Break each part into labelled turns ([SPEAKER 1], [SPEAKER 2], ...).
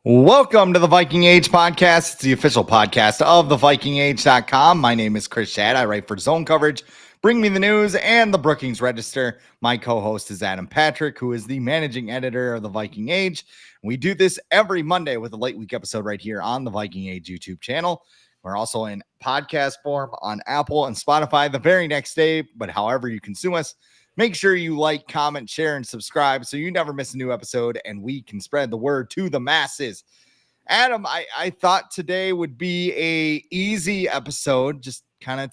[SPEAKER 1] Welcome to the Viking Age podcast. It's the official podcast of the VikingAge.com. My name is Chris Schad. I write for Zone Coverage, Bring Me the News, and the Brookings Register. My co-host is Adam Patrick, who is the managing editor of the Viking Age. We do this every Monday with a late week episode right here on the Viking Age YouTube channel. We're also in podcast form on Apple and Spotify the very next day, but however you consume us, make sure you like, comment, share, and subscribe so you never miss a new episode and we can spread the word to the masses. Adam, I thought today would be a easy episode, just kind of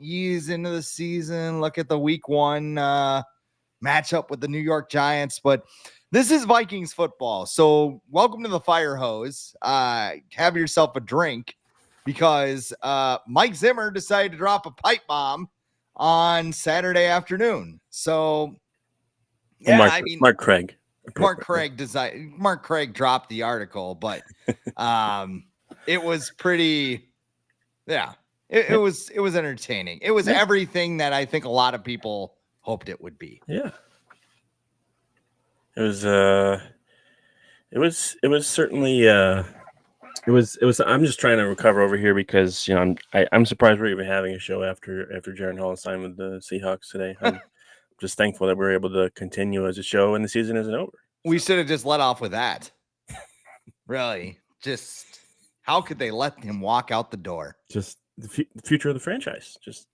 [SPEAKER 1] ease into the season, look at the week one matchup with the New York Giants, but this is Vikings football. So welcome to the fire hose. Have yourself a drink because Mike Zimmer decided to drop a pipe bomb on Saturday afternoon. So, yeah,
[SPEAKER 2] Mark Craig
[SPEAKER 1] dropped the article, but it was pretty, it was entertaining. It was everything that I think a lot of people hoped it would be.
[SPEAKER 2] Yeah. It was certainly I'm just trying to recover over here because I'm surprised we're even having a show after Jaron Hall signed with the Seahawks today. I'm just thankful that we're able to continue as a show and the season isn't over.
[SPEAKER 1] We should have just let off with that. Really, just how could they let him walk out the door?
[SPEAKER 2] Just the future of the franchise. Just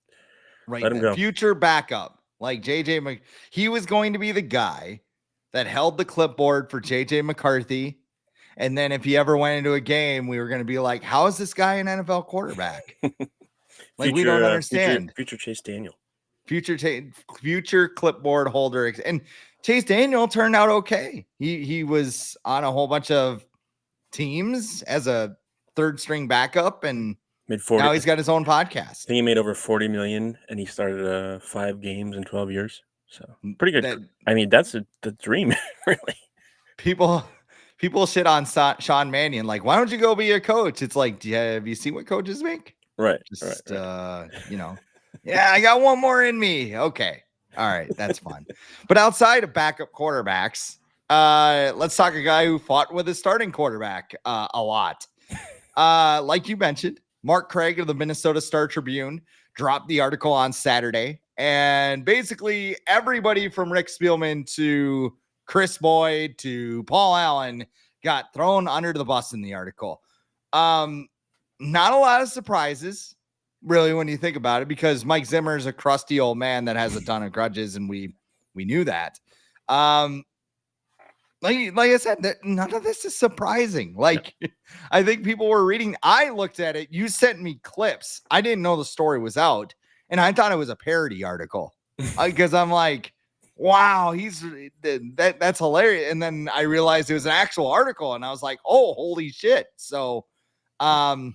[SPEAKER 1] right,
[SPEAKER 2] let him go.
[SPEAKER 1] Future backup like JJ. He was going to be the guy that held the clipboard for JJ McCarthy. And then if he ever went into a game, we were going to be like, how is this guy an NFL quarterback? We don't understand.
[SPEAKER 2] Future Chase Daniel.
[SPEAKER 1] Future clipboard holder. And Chase Daniel turned out okay. He was on a whole bunch of teams as a third string backup and
[SPEAKER 2] made 40.
[SPEAKER 1] Now he's got his own podcast.
[SPEAKER 2] I think he made over $40 million and he started 5 games in 12 years. So pretty good. That's the dream, really.
[SPEAKER 1] People shit on Sean Mannion. Like, why don't you go be a coach? It's like, have you seen what coaches make?
[SPEAKER 2] Right.
[SPEAKER 1] Yeah, I got one more in me. Okay. All right. That's fun. But outside of backup quarterbacks, let's talk a guy who fought with his starting quarterback a lot. Like you mentioned, Mark Craig of the Minnesota Star Tribune dropped the article on Saturday. And basically everybody from Rick Spielman to Chris Boyd to Paul Allen got thrown under the bus in the article. Not a lot of surprises, really, when you think about it, because Mike Zimmer is a crusty old man that has a ton of grudges, and we knew that. Like I said, none of this is surprising. Like, I think people were reading. I looked at it. You sent me clips. I didn't know the story was out, and I thought it was a parody article because I'm like, wow, that's hilarious. And then I realized it was an actual article and I was like, oh, holy shit. So I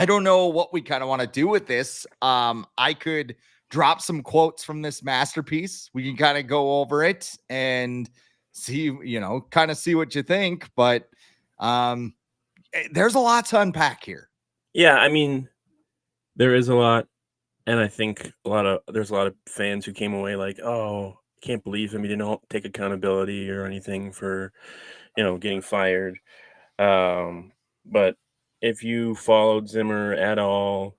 [SPEAKER 1] don't know what we kind of want to do with this. I could drop some quotes from this masterpiece. We can kind of go over it and see, kind of see what you think. But there's a lot to unpack here.
[SPEAKER 2] Yeah, there is a lot. And I think there's a lot of fans who came away like, oh, I can't believe him. He didn't take accountability or anything for, getting fired. But if you followed Zimmer at all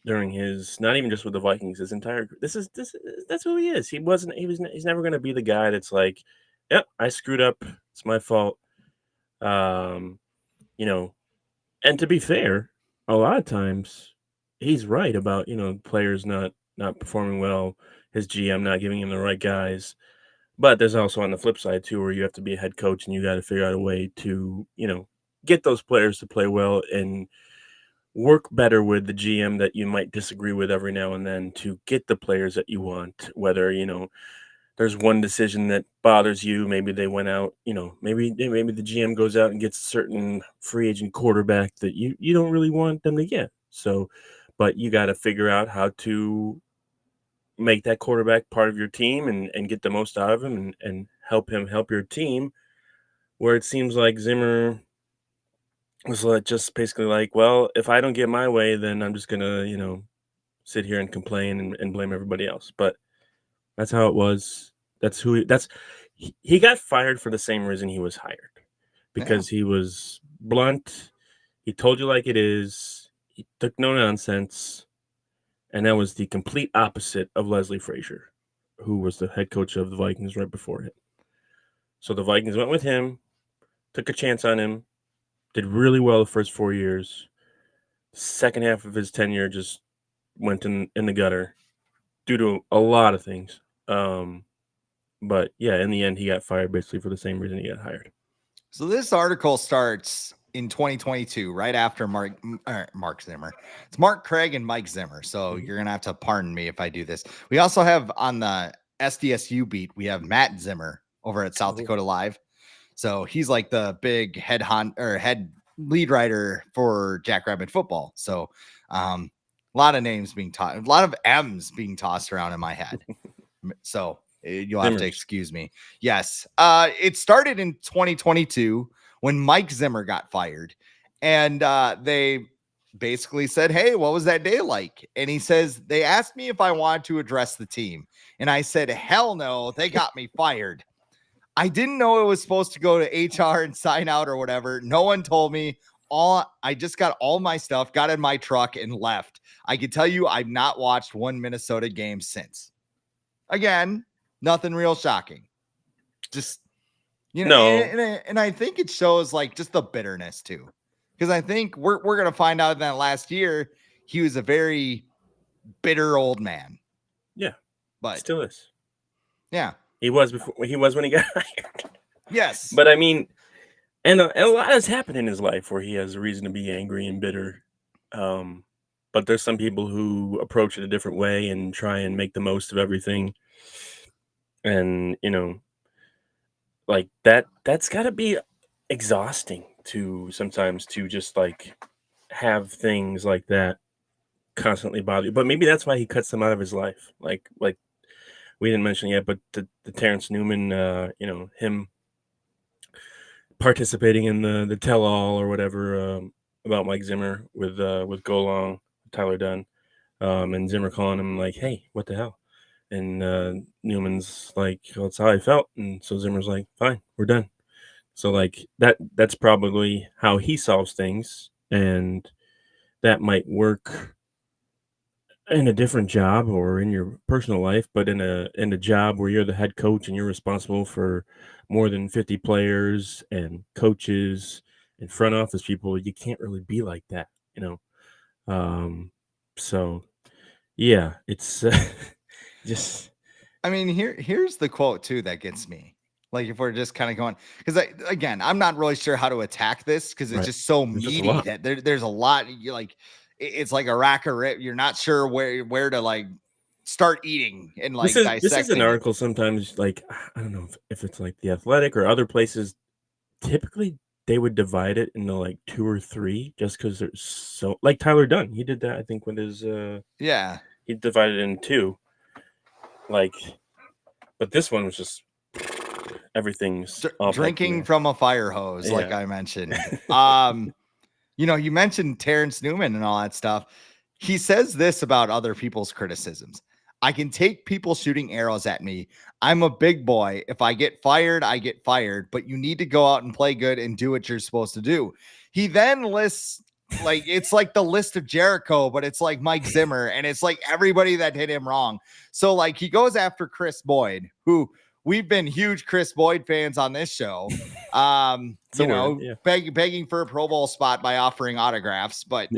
[SPEAKER 2] during his, not even just with the Vikings, his entire, that's who he is. He's never going to be the guy that's like, yep, I screwed up. It's my fault. And to be fair, a lot of times, he's right about, players not performing well, his GM not giving him the right guys. But there's also on the flip side, too, where you have to be a head coach and you got to figure out a way to, get those players to play well and work better with the GM that you might disagree with every now and then to get the players that you want, whether, there's one decision that bothers you. Maybe they went out, maybe the GM goes out and gets a certain free agent quarterback that you don't really want them to get. So, but you got to figure out how to make that quarterback part of your team and get the most out of him and help him help your team, where it seems like Zimmer was just basically like, well, if I don't get my way, then I'm just going to, sit here and complain and blame everybody else. But that's how it was. He got fired for the same reason he was hired. because he was blunt. He told you like it is. He took no nonsense. And that was the complete opposite of Leslie Frazier, who was the head coach of the Vikings right before it. So the Vikings went with him, took a chance on him, did really well the first 4 years. Second half of his tenure just went in the gutter due to a lot of things. But yeah, in the end, he got fired basically for the same reason he got hired.
[SPEAKER 1] So this article starts in 2022, right after Mark Zimmer. It's Mark Craig and Mike Zimmer. So you're going to have to pardon me if I do this. We also have on the SDSU beat, we have Matt Zimmer over at South Dakota Live. So he's like the big head lead writer for Jackrabbit football. So a lot of names being taught, a lot of M's being tossed around in my head. So you'll have to excuse me. Yes. It started in 2022 when Mike Zimmer got fired, and they basically said, "Hey, what was that day like?" And he says, "They asked me if I wanted to address the team. And I said, hell no, they got me fired. I didn't know it was supposed to go to HR and sign out or whatever. No one told me. I just got all my stuff, got in my truck and left. I can tell you I've not watched one Minnesota game since." Again, nothing real shocking. Just, and I think it shows like just the bitterness too. Because I think we're going to find out that last year he was a very bitter old man.
[SPEAKER 2] Yeah.
[SPEAKER 1] But
[SPEAKER 2] still is.
[SPEAKER 1] Yeah.
[SPEAKER 2] He was when he got hired.
[SPEAKER 1] Yes.
[SPEAKER 2] But I mean, and a lot has happened in his life where he has a reason to be angry and bitter. But there's some people who approach it a different way and try and make the most of everything. And, like that's got to be exhausting to sometimes to just like have things like that constantly bother you. But maybe that's why he cuts them out of his life. Like we didn't mention yet, but the Terrence Newman, him participating in the tell-all or whatever about Mike Zimmer with Go Long, Tyler Dunn, and Zimmer calling him like, "Hey, what the hell?" And Newman's like, "Well, that's how I felt," and so Zimmer's like, "Fine, we're done." So like that's probably how he solves things, and that might work in a different job or in your personal life, but in a job where you're the head coach and you're responsible for more than 50 players and coaches and front office people, you can't really be like that, So yeah, it's just.
[SPEAKER 1] I mean, here's the quote too that gets me. Like if we're just kind of going, because again, I'm not really sure how to attack this because it's just so meaty that there's a lot. You like, it's like a rack of rib. You're not sure where to like start eating and like dissecting.
[SPEAKER 2] This is an article sometimes like, I don't know if it's like The Athletic or other places. Typically, they would divide it into like 2 or 3 just because there's so like Tyler Dunn. He did that, I think, with his he divided it in 2. Like, but this one was just everything's
[SPEAKER 1] drinking from a fire hose, like I mentioned. You mentioned Terrence Newman and all that stuff. He says this about other people's criticisms: "I can take people shooting arrows at me. I'm a big boy. If I get fired, I get fired, but you need to go out and play good and do what you're supposed to do." He then lists like it's like the list of Jericho, but it's like Mike Zimmer and it's like everybody that hit him wrong. So like he goes after Chris Boyd, who we've been huge Chris Boyd fans on this show. Begging for a Pro Bowl spot by offering autographs, but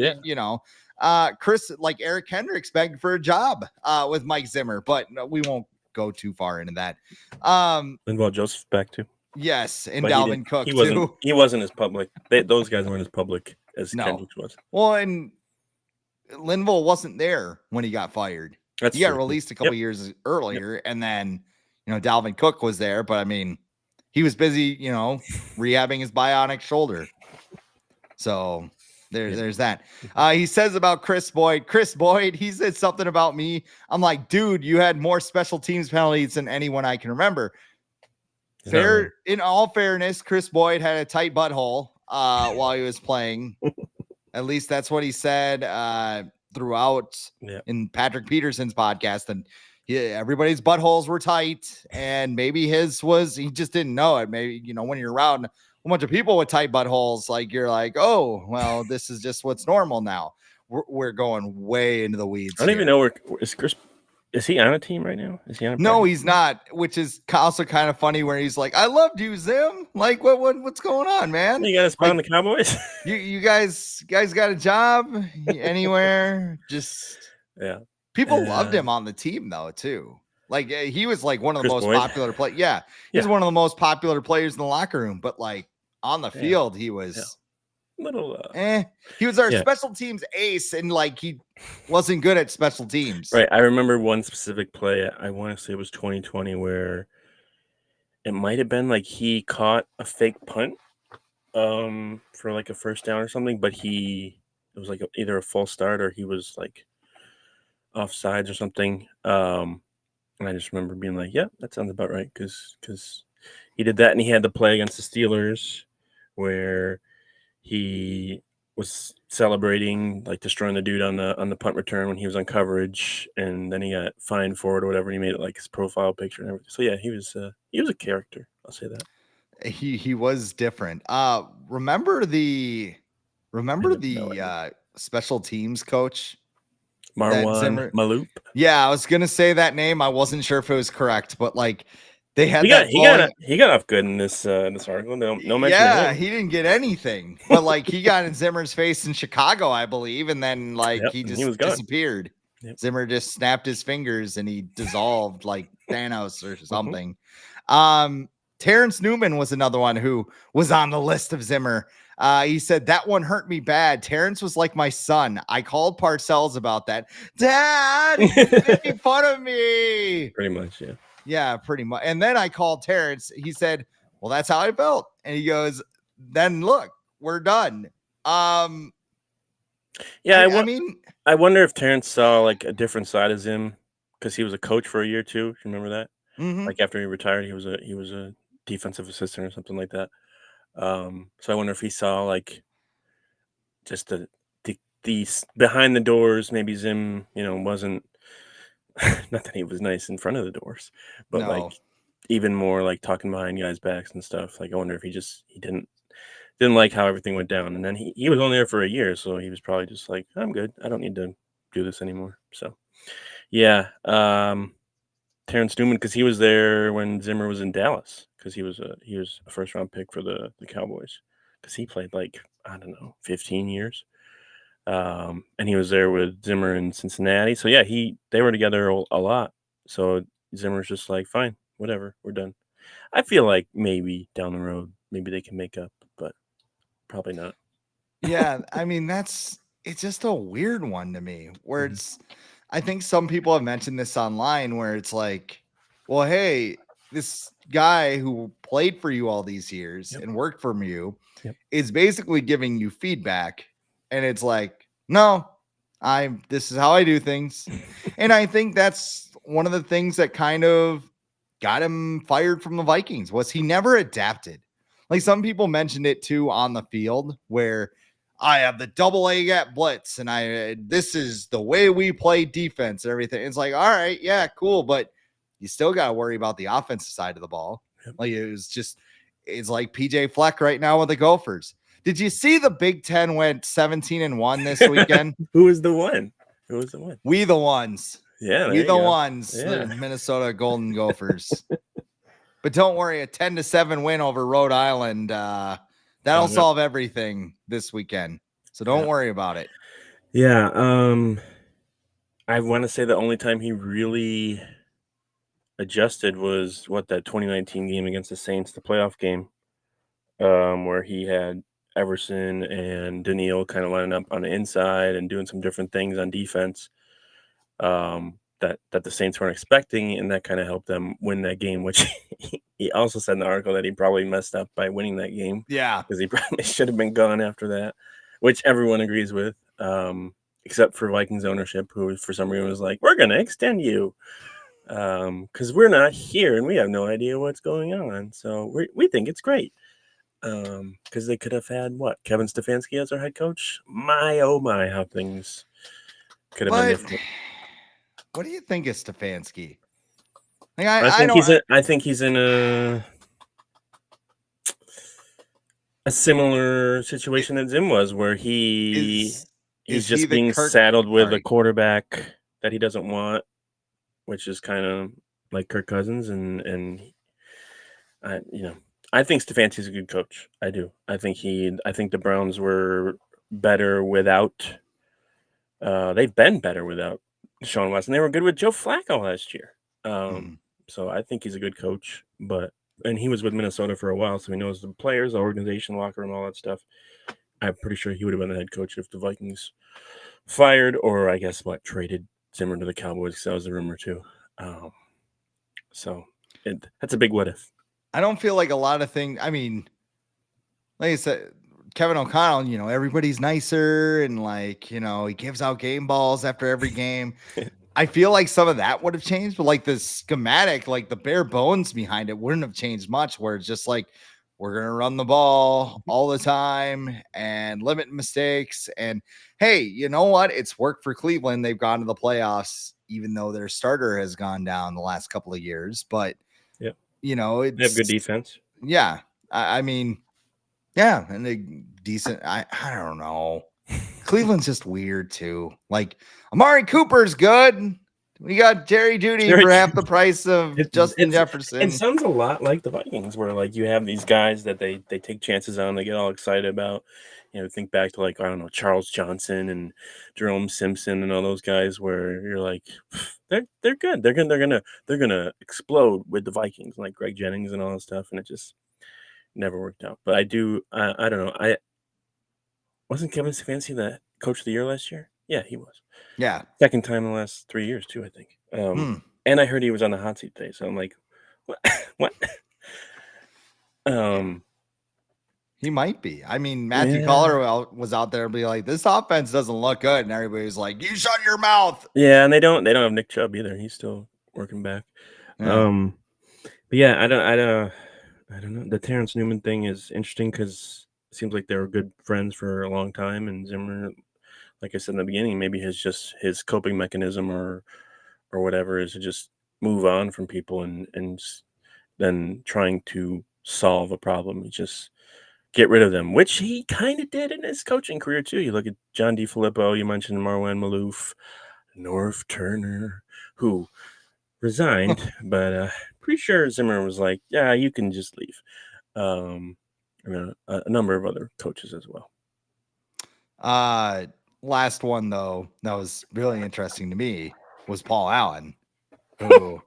[SPEAKER 1] Chris, like Eric Hendricks, begged for a job with Mike Zimmer, but we won't go too far into that.
[SPEAKER 2] Linval Joseph's back too.
[SPEAKER 1] Yes, and Dalvin Cook
[SPEAKER 2] too. He wasn't as public. Those guys weren't as public as Hendricks was.
[SPEAKER 1] Well, and Linval wasn't there when he got fired. He got released a couple years earlier, and then Dalvin Cook was there, but I mean, he was busy, rehabbing his bionic shoulder. So there's that. He says about Chris Boyd, he said something about me. I'm like, dude, you had more special teams penalties than anyone I can remember. In all fairness, Chris Boyd had a tight butthole while he was playing. At least that's what he said throughout in Patrick Peterson's podcast. And everybody's buttholes were tight, and maybe his was, he just didn't know it. Maybe, when you're around a bunch of people with tight buttholes, like you're like, oh, well, this is just what's normal now. We're going way into the weeds.
[SPEAKER 2] I don't
[SPEAKER 1] here.
[SPEAKER 2] even know where is Chris. Is he on a team right now? Is he on?
[SPEAKER 1] No, he's not. Which is also kind of funny, where he's like, "I loved you, Zim. Like, what's going on, man?
[SPEAKER 2] You got a spot
[SPEAKER 1] like,
[SPEAKER 2] on the Cowboys?
[SPEAKER 1] you guys got a job anywhere? Just
[SPEAKER 2] yeah.
[SPEAKER 1] People loved him on the team though too. Like he was like one of the
[SPEAKER 2] Chris
[SPEAKER 1] most
[SPEAKER 2] Boyd?
[SPEAKER 1] popular players. Yeah, he was one of the most popular players in the locker room. But like on the field, he was
[SPEAKER 2] little.
[SPEAKER 1] He was our special teams ace, and like he wasn't good at special teams.
[SPEAKER 2] Right. I remember one specific play. I want to say it was 2020, where it might have been like he caught a fake punt for like a first down or something, but it was like either a false start or he was like offsides or something. And I just remember being like, yeah, that sounds about right, because he did that, and he had the play against the Steelers where he was celebrating, like destroying the dude on the punt return when he was on coverage, and then he got fined for it or whatever. And he made it like his profile picture and everything. So yeah, he was a character. I'll say that.
[SPEAKER 1] He was different. Remember the special teams coach,
[SPEAKER 2] Marwan Maloop.
[SPEAKER 1] Yeah, I was gonna say that name. I wasn't sure if it was correct, but like they had
[SPEAKER 2] he got off good in this article. No mention.
[SPEAKER 1] Yeah, he didn't get anything, but like he got in Zimmer's face in Chicago, I believe, and then like he just disappeared. Yep. Zimmer just snapped his fingers and he dissolved like Thanos or something. Terrence Newman was another one who was on the list of Zimmer. He said, that one hurt me bad. Terrence was like my son. I called Parcells about that. Dad, he's making fun of me.
[SPEAKER 2] Pretty much, yeah.
[SPEAKER 1] Yeah, pretty much. And then I called Terrence. He said, well, that's how I felt. And he goes, then look, we're done.
[SPEAKER 2] Yeah, I wonder if Terrence saw like a different side of Zim, because he was a coach for a year too. You remember that?
[SPEAKER 1] Mm-hmm.
[SPEAKER 2] Like after he retired, he was a defensive assistant or something like that. So I wonder if he saw like just the behind the doors. Maybe Zim, wasn't not that he was nice in front of the doors, but like even more like talking behind guys' backs and stuff. Like I wonder if he didn't like how everything went down. And then he was only there for a year, so he was probably just like, I'm good. I don't need to do this anymore. So yeah. Terrence Newman, because he was there when Zimmer was in Dallas, because he was a first round pick for the Cowboys, because he played like, I don't know, 15 years. And he was there with Zimmer in Cincinnati. So yeah, they were together a lot. So Zimmer's just like, fine, whatever, we're done. I feel like maybe down the road, maybe they can make up, but probably not.
[SPEAKER 1] Yeah, I mean, it's just a weird one to me, where I think some people have mentioned this online, where it's like, well, hey, this guy who played for you all these years and worked for you is basically giving you feedback. And it's like, no, this is how I do things. And I think that's one of the things that kind of got him fired from the Vikings, was he never adapted. Like some people mentioned it too on the field, where I have the double A gap blitz and this is the way we play defense and everything. It's like, all right, yeah, cool. But you still got to worry about the offensive side of the ball. Like it's like PJ Fleck right now with the Gophers. Did you see the Big Ten went 17-1 this weekend?
[SPEAKER 2] Who was the one?
[SPEAKER 1] We the ones.
[SPEAKER 2] Yeah.
[SPEAKER 1] We the ones. Yeah. The Minnesota Golden Gophers. But don't worry, a 10-7 win over Rhode Island. That'll solve everything this weekend. So don't worry about it.
[SPEAKER 2] Yeah. I want to say the only time he really adjusted was that 2019 game against the Saints, the playoff game, where he had Everson and Daniil kind of lining up on the inside and doing some different things on defense that the Saints weren't expecting, and that kind of helped them win that game, which he also said in the article that he probably messed up by winning that game.
[SPEAKER 1] Yeah.
[SPEAKER 2] Because he probably should have been gone after that, which everyone agrees with, except for Vikings ownership, who for some reason was like, we're going to extend you because we're not here and we have no idea what's going on. So we think it's great. Because they could have had Kevin Stefanski as our head coach. My, oh my, how things could have been different.
[SPEAKER 1] What do you think of Stefanski? Like,
[SPEAKER 2] I think he's in a. a similar situation that Zim was, where
[SPEAKER 1] Is
[SPEAKER 2] he's
[SPEAKER 1] he
[SPEAKER 2] just
[SPEAKER 1] the
[SPEAKER 2] being
[SPEAKER 1] Kirk?
[SPEAKER 2] saddled with a
[SPEAKER 1] Sorry.
[SPEAKER 2] quarterback that he doesn't want, which is kind of like Kirk Cousins, and I think Stefanski's a good coach. I do. I think the Browns were better without. They've been better without Deshaun Watson. They were good with Joe Flacco last year.
[SPEAKER 1] Mhm.
[SPEAKER 2] So I think he's a good coach, and he was with Minnesota for a while, so he knows the players, the organization, locker room, all that stuff. I'm pretty sure he would have been the head coach if the Vikings fired, or I guess traded Zimmer to the Cowboys, because that was the rumor too. So that's a big what if.
[SPEAKER 1] I don't feel like a lot of things. I mean, like I said, Kevin O'Connell, everybody's nicer and he gives out game balls after every game. I feel like some of that would have changed, but like the schematic, like the bare bones behind it wouldn't have changed much, where it's just like, we're going to run the ball all the time and limit mistakes. And hey, you know what? It's worked for Cleveland. They've gone to the playoffs, even though their starter has gone down the last couple of years. But,
[SPEAKER 2] Yep. They have good
[SPEAKER 1] it's,
[SPEAKER 2] defense.
[SPEAKER 1] yeah. I mean, yeah. And they decent. I don't know. Cleveland's just weird too. Like Amari Cooper's good. We got Jerry Jeudy for half the price of Justin
[SPEAKER 2] It
[SPEAKER 1] Jefferson.
[SPEAKER 2] sounds a lot like the Vikings, where like you have these guys that they take chances on, they get all excited about. Think back to, like, I don't know, Charles Johnson and Jerome Simpson and all those guys, where you're like, they're good. They're gonna explode with the Vikings, like Greg Jennings and all that stuff, and it just never worked out. But I don't know. I wasn't Kevin Stefanski the coach of the year last year? Yeah, he was.
[SPEAKER 1] Yeah.
[SPEAKER 2] Second time in the last 3 years too, I think. And I heard he was on the hot seat today, so I'm like, what? What?
[SPEAKER 1] He might be. I mean, Matthew Collar was out there and be like, this offense doesn't look good. And everybody's like, you shut your mouth.
[SPEAKER 2] Yeah, and they don't have Nick Chubb either. He's still working back.
[SPEAKER 1] Yeah.
[SPEAKER 2] But yeah, I don't know. The Terrence Newman thing is interesting because it seems like they were good friends for a long time, and Zimmer, like I said in the beginning, maybe his coping mechanism or whatever is to just move on from people and then trying to solve a problem. He just get rid of them, which he kind of did in his coaching career too. You look at John DeFilippo, you mentioned Marwan Malouf, Norv Turner, who resigned, but pretty sure Zimmer was like, yeah, you can just leave. A number of other coaches as well.
[SPEAKER 1] Last one, though, that was really interesting to me was Paul Allen, who,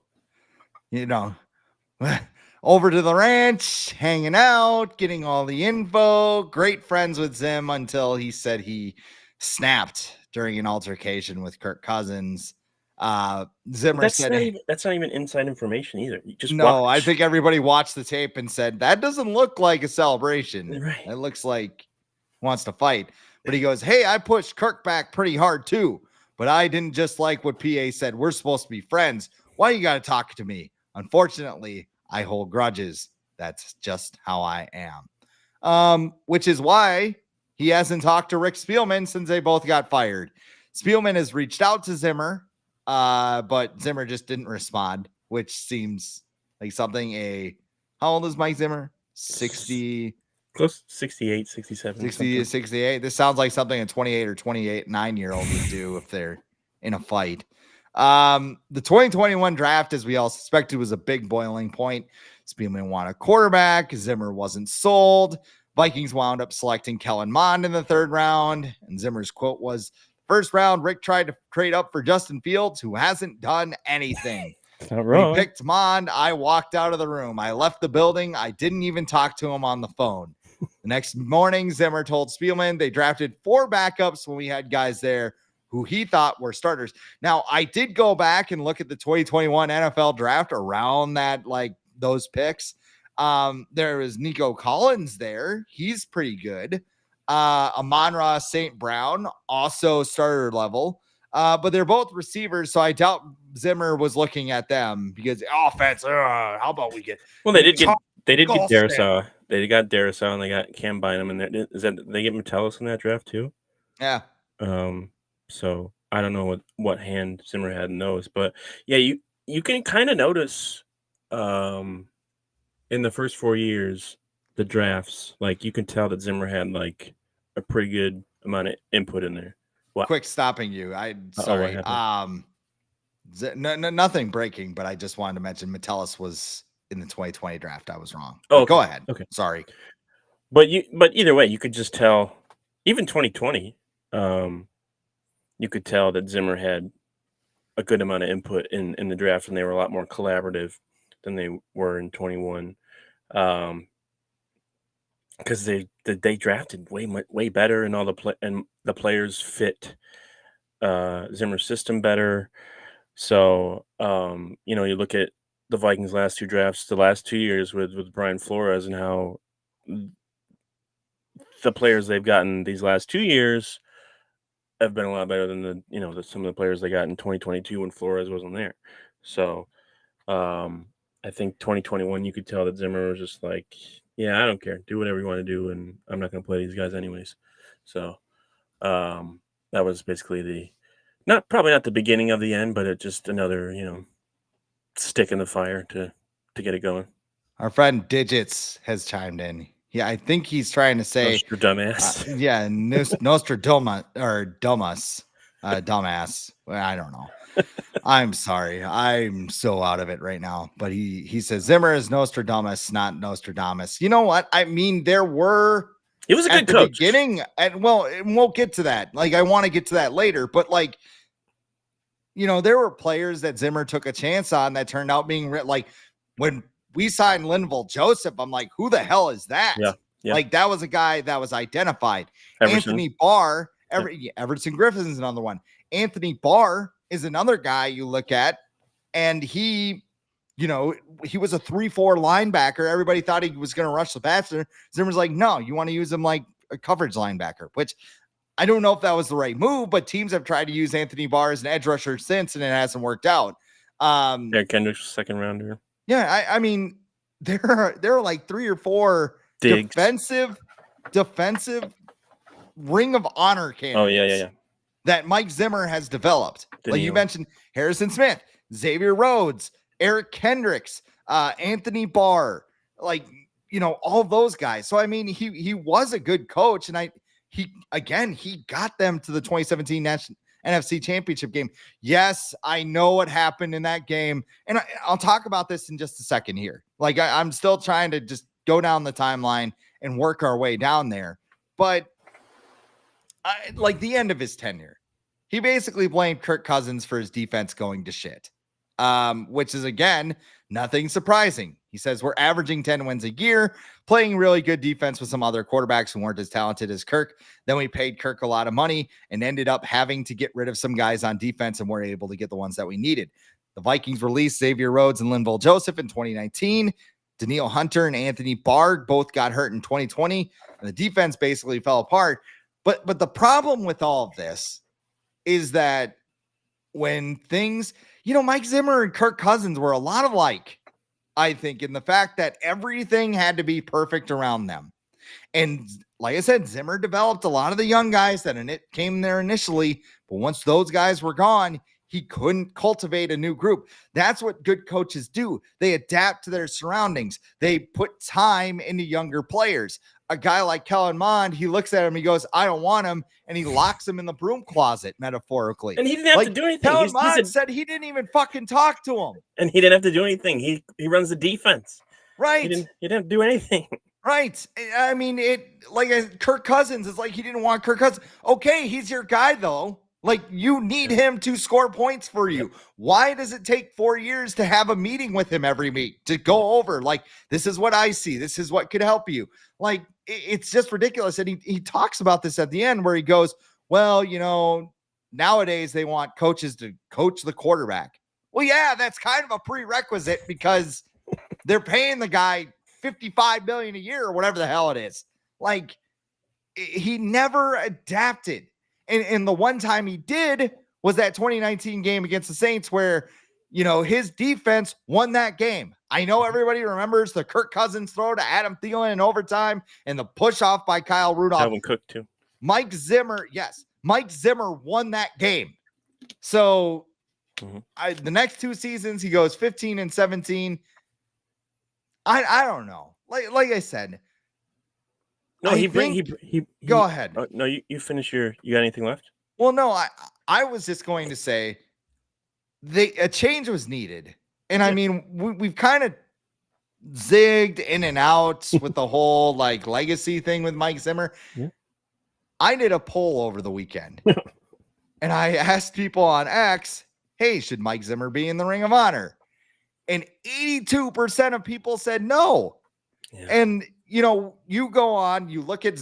[SPEAKER 1] over to the ranch, hanging out, getting all the info, great friends with Zim until he said he snapped during an altercation with Kirk Cousins. Zimmer said,
[SPEAKER 2] that's not even inside information either. You just
[SPEAKER 1] no,
[SPEAKER 2] watch.
[SPEAKER 1] I think everybody watched the tape and said, that doesn't look like a celebration.
[SPEAKER 2] Right.
[SPEAKER 1] It looks like he wants to fight. But he goes, hey, I pushed Kirk back pretty hard too. But I didn't just like what PA said. We're supposed to be friends. Why you got to talk to me? Unfortunately, I hold grudges. That's just how I am. Which is why he hasn't talked to Rick Spielman since they both got fired. Spielman has reached out to Zimmer, but Zimmer just didn't respond, which seems like something how old is Mike Zimmer? 60.
[SPEAKER 2] Close 68, 67.
[SPEAKER 1] 60 to 68. This sounds like something a 28 or 9-year-old would do if they're in a fight. The 2021 draft, as we all suspected, was a big boiling point. Spielman wanted a quarterback. Zimmer wasn't sold. Vikings wound up selecting Kellen Mond in the 3rd round. And Zimmer's quote was, first round, Rick tried to trade up for Justin Fields, who hasn't done anything.
[SPEAKER 2] Not wrong.
[SPEAKER 1] When he picked Mond, I walked out of the room. I left the building. I didn't even talk to him on the phone. The next morning, Zimmer told Spielman they drafted 4 backups when we had guys there who he thought were starters. Now, I did go back and look at the 2021 NFL draft around that, those picks. There was Nico Collins there. He's pretty good. Amon-Ra St. Brown, also starter level. But they're both receivers, so I doubt Zimmer was looking at them because offense. How about we get?
[SPEAKER 2] Well, they did get Darisaw. They got Darisaw and they got Cam Bynum in there. Is that they get Metellus in that draft too?
[SPEAKER 1] Yeah.
[SPEAKER 2] So I don't know what hand Zimmer had in those, but yeah, you can kind of notice, in the first 4 years, the drafts, like you can tell that Zimmer had like a pretty good amount of input in there. What?
[SPEAKER 1] Quick stopping you.
[SPEAKER 2] What
[SPEAKER 1] Sorry.
[SPEAKER 2] happened?
[SPEAKER 1] Nothing breaking, but I just wanted to mention Metellus was in the 2020 draft. I was wrong.
[SPEAKER 2] Oh,
[SPEAKER 1] Go ahead.
[SPEAKER 2] Okay.
[SPEAKER 1] Sorry.
[SPEAKER 2] But either way, you could just tell, even 2020, you could tell that Zimmer had a good amount of input in the draft, and they were a lot more collaborative than they were in 21. Because they drafted way better, and all the players fit Zimmer's system better. So you look at the Vikings' last 2 drafts, the last 2 years with Brian Flores, and how the players they've gotten these last 2 years have been a lot better than some of the players they got in 2022 when Flores wasn't there. So I think 2021, you could tell that Zimmer was just like, yeah, I don't care, do whatever you want to do, and I'm not going to play these guys anyways. So that was basically probably not the beginning of the end, but it just another stick in the fire to get it going.
[SPEAKER 1] Our friend Digits has chimed in. Yeah, I think he's trying to say
[SPEAKER 2] Nostradamus.
[SPEAKER 1] Nostradamus or dumbass. Dumbass. Well, I don't know. I'm sorry. I'm so out of it right now. But he says Zimmer is Nostradamus, not Nostradamus. You know what? I mean, there were
[SPEAKER 2] He was a good coach.
[SPEAKER 1] Beginning, and we'll get to that. Like, I want to get to that later, but like, there were players that Zimmer took a chance on that turned out being like when we signed Linval Joseph, I'm like, who the hell is that?
[SPEAKER 2] Yeah.
[SPEAKER 1] Like, that was a guy that was identified.
[SPEAKER 2] Everson.
[SPEAKER 1] Anthony Barr, Everson Griffin's another one. Anthony Barr is another guy you look at, and he was a 3-4 linebacker. Everybody thought he was going to rush the passer. Zimmer's like, no, you want to use him like a coverage linebacker, which I don't know if that was the right move, but teams have tried to use Anthony Barr as an edge rusher since, and it hasn't worked out.
[SPEAKER 2] Kendrick's second rounder.
[SPEAKER 1] Yeah, I mean, there are like 3 or 4 defensive Ring of Honor candidates.
[SPEAKER 2] Oh yeah.
[SPEAKER 1] That Mike Zimmer has developed. Like you mentioned, Harrison Smith, Xavier Rhodes, Eric Kendricks, Anthony Barr, all those guys. So I mean, he was a good coach, and he got them to the 2017 NFC Championship game. Yes, I know what happened in that game, and I'll talk about this in just a second here. Like, I'm still trying to just go down the timeline and work our way down there, but like the end of his tenure, he basically blamed Kirk Cousins for his defense going to shit, which is, again, nothing surprising. He says, we're averaging 10 wins a year, playing really good defense with some other quarterbacks who weren't as talented as Kirk. Then we paid Kirk a lot of money and ended up having to get rid of some guys on defense, and we're able to get the ones that we needed. The Vikings released Xavier Rhodes and Linval Joseph in 2019. Danielle Hunter and Anthony Barr both got hurt in 2020, and the defense basically fell apart. But the problem with all of this is that when things, Mike Zimmer and Kirk Cousins were a lot alike, I think, in the fact that everything had to be perfect around them. And like I said, Zimmer developed a lot of the young guys that came there initially, but once those guys were gone, he couldn't cultivate a new group. That's what good coaches do. They adapt to their surroundings. They put time into younger players. A guy like Kellen Mond, he looks at him, he goes, I don't want him, and he locks him in the broom closet, metaphorically.
[SPEAKER 2] And he didn't have to do anything.
[SPEAKER 1] Kellen Mond said he didn't even fucking talk to him.
[SPEAKER 2] And he didn't have to do anything. He runs the defense.
[SPEAKER 1] Right.
[SPEAKER 2] He didn't do anything.
[SPEAKER 1] Right. I mean, Kirk Cousins is like, he didn't want Kirk Cousins. Okay, he's your guy, though. Like, you need him to score points for you. Why does it take 4 years to have a meeting with him every week to go over, like, this is what I see, this is what could help you? Like, it's just ridiculous. And he talks about this at the end where he goes, well, nowadays they want coaches to coach the quarterback. Well, yeah, that's kind of a prerequisite because they're paying the guy $55 million a year or whatever the hell it is. Like, he never adapted. And the one time he did was that 2019 game against the Saints where, his defense won that game. I know everybody remembers the Kirk Cousins throw to Adam Thielen in overtime and the push off by Kyle Rudolph.
[SPEAKER 2] Dalvin Cook too.
[SPEAKER 1] Mike Zimmer won that game. So the next 2 seasons, he goes 15 and 17. I don't know. Like I said,
[SPEAKER 2] No,
[SPEAKER 1] I
[SPEAKER 2] he
[SPEAKER 1] go ahead.
[SPEAKER 2] No, you finish you got anything left?
[SPEAKER 1] Well, no, I was just going to say a change was needed. And I mean, we've kind of zigged in and out with the whole like legacy thing with Mike Zimmer.
[SPEAKER 2] Yeah.
[SPEAKER 1] I did a poll over the weekend and I asked people on X, hey, should Mike Zimmer be in the Ring of Honor? And 82% of people said no. Yeah. And, you go on, you look at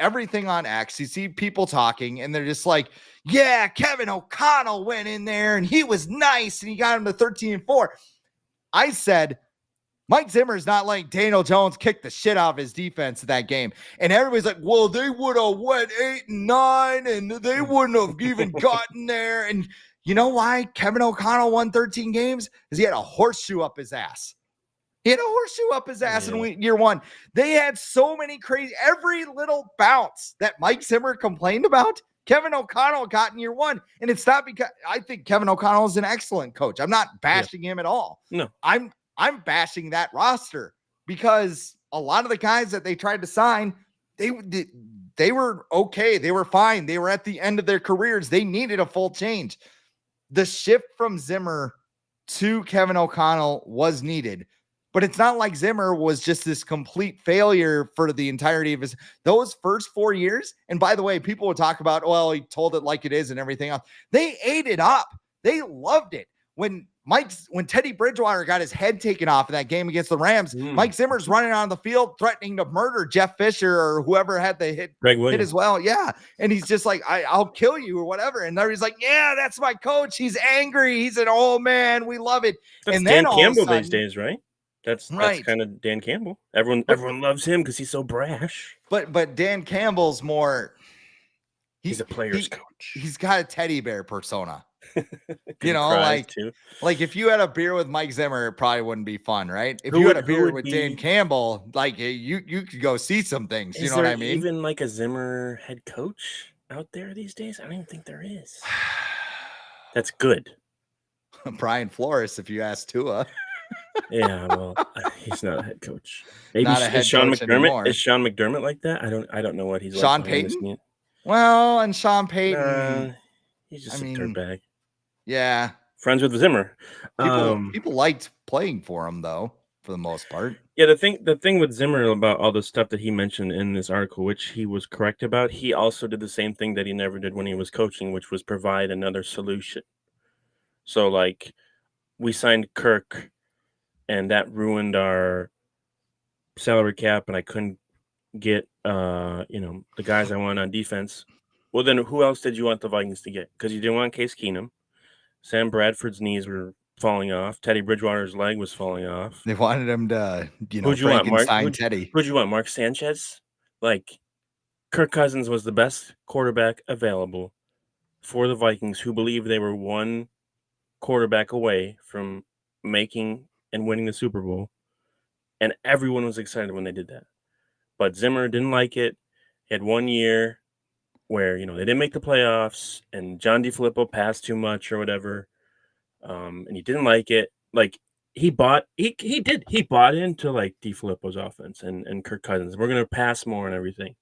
[SPEAKER 1] everything on X, you see people talking and they're just like, yeah, Kevin O'Connell went in there and he was nice and he got him to 13-4. I said, Mike Zimmer is not letting Daniel Jones kick the shit out of his defense in that game. And everybody's like, well, they would have went 8-9 and they wouldn't have even gotten there. And you know why Kevin O'Connell won 13 games? Because he had a horseshoe up his ass. He had a horseshoe up his ass in year one. They had so many crazy, every little bounce that Mike Zimmer complained about, Kevin O'Connell got in year one. And it's not because I think Kevin O'Connell is an excellent coach. I'm not bashing him at all.
[SPEAKER 2] No,
[SPEAKER 1] I'm bashing that roster because a lot of the guys that they tried to sign, they were okay. They were fine. They were at the end of their careers. They needed a full change. The shift from Zimmer to Kevin O'Connell was needed, but it's not like Zimmer was just this complete failure for the entirety of those first 4 years. And by the way, people would talk about, well, he told it like it is and everything else. They ate it up. They loved it. When Teddy Bridgewater got his head taken off in that game against the Rams, Mike Zimmer's running on the field threatening to murder Jeff Fisher or whoever had the hit as well. Yeah. And he's just like, I'll kill you or whatever. And he's like, yeah, that's my coach. He's angry. He's an old man. We love it.
[SPEAKER 2] That's
[SPEAKER 1] and
[SPEAKER 2] Dan
[SPEAKER 1] then
[SPEAKER 2] Campbell these days, right? That's kind of Dan Campbell. Everyone loves him because he's so brash.
[SPEAKER 1] But Dan Campbell's more.
[SPEAKER 2] He's a player's coach.
[SPEAKER 1] He's got a teddy bear persona. Like if you had a beer with Mike Zimmer, it probably wouldn't be fun, right? If you had a beer with Dan Campbell, like you could go see some things. You know what I mean?
[SPEAKER 2] Even like a Zimmer head coach out there these days? I don't even think there is. That's good.
[SPEAKER 1] Brian Flores, if you ask Tua.
[SPEAKER 2] Yeah, well, he's not a head coach. Maybe not a head Sean coach McDermott anymore. Is Sean McDermott like that? I don't know what he's
[SPEAKER 1] Sean
[SPEAKER 2] like.
[SPEAKER 1] Payton? Well, and Sean Payton.
[SPEAKER 2] He's just a dirtbag.
[SPEAKER 1] Yeah.
[SPEAKER 2] Friends with Zimmer.
[SPEAKER 1] People liked playing for him, though, for the most part.
[SPEAKER 2] Yeah, the thing with Zimmer about all the stuff that he mentioned in this article, which he was correct about, he also did the same thing that he never did when he was coaching, which was provide another solution. So, like, we signed Kirk, and that ruined our salary cap, and I couldn't get, the guys I want on defense. Well, then who else did you want the Vikings to get? Because you didn't want Case Keenum. Sam Bradford's knees were falling off. Teddy Bridgewater's leg was falling off.
[SPEAKER 1] They wanted him to,
[SPEAKER 2] who'd you want, Mark?
[SPEAKER 1] Teddy.
[SPEAKER 2] Who'd you want, Mark Sanchez? Like, Kirk Cousins was the best quarterback available for the Vikings, who believed they were one quarterback away from making and winning the Super Bowl. And everyone was excited when they did that. But Zimmer didn't like it. He had 1 year where, they didn't make the playoffs and John DeFilippo passed too much or whatever. And he didn't like it. Like, he bought into like DeFilippo's offense and Kirk Cousins. We're going to pass more and everything.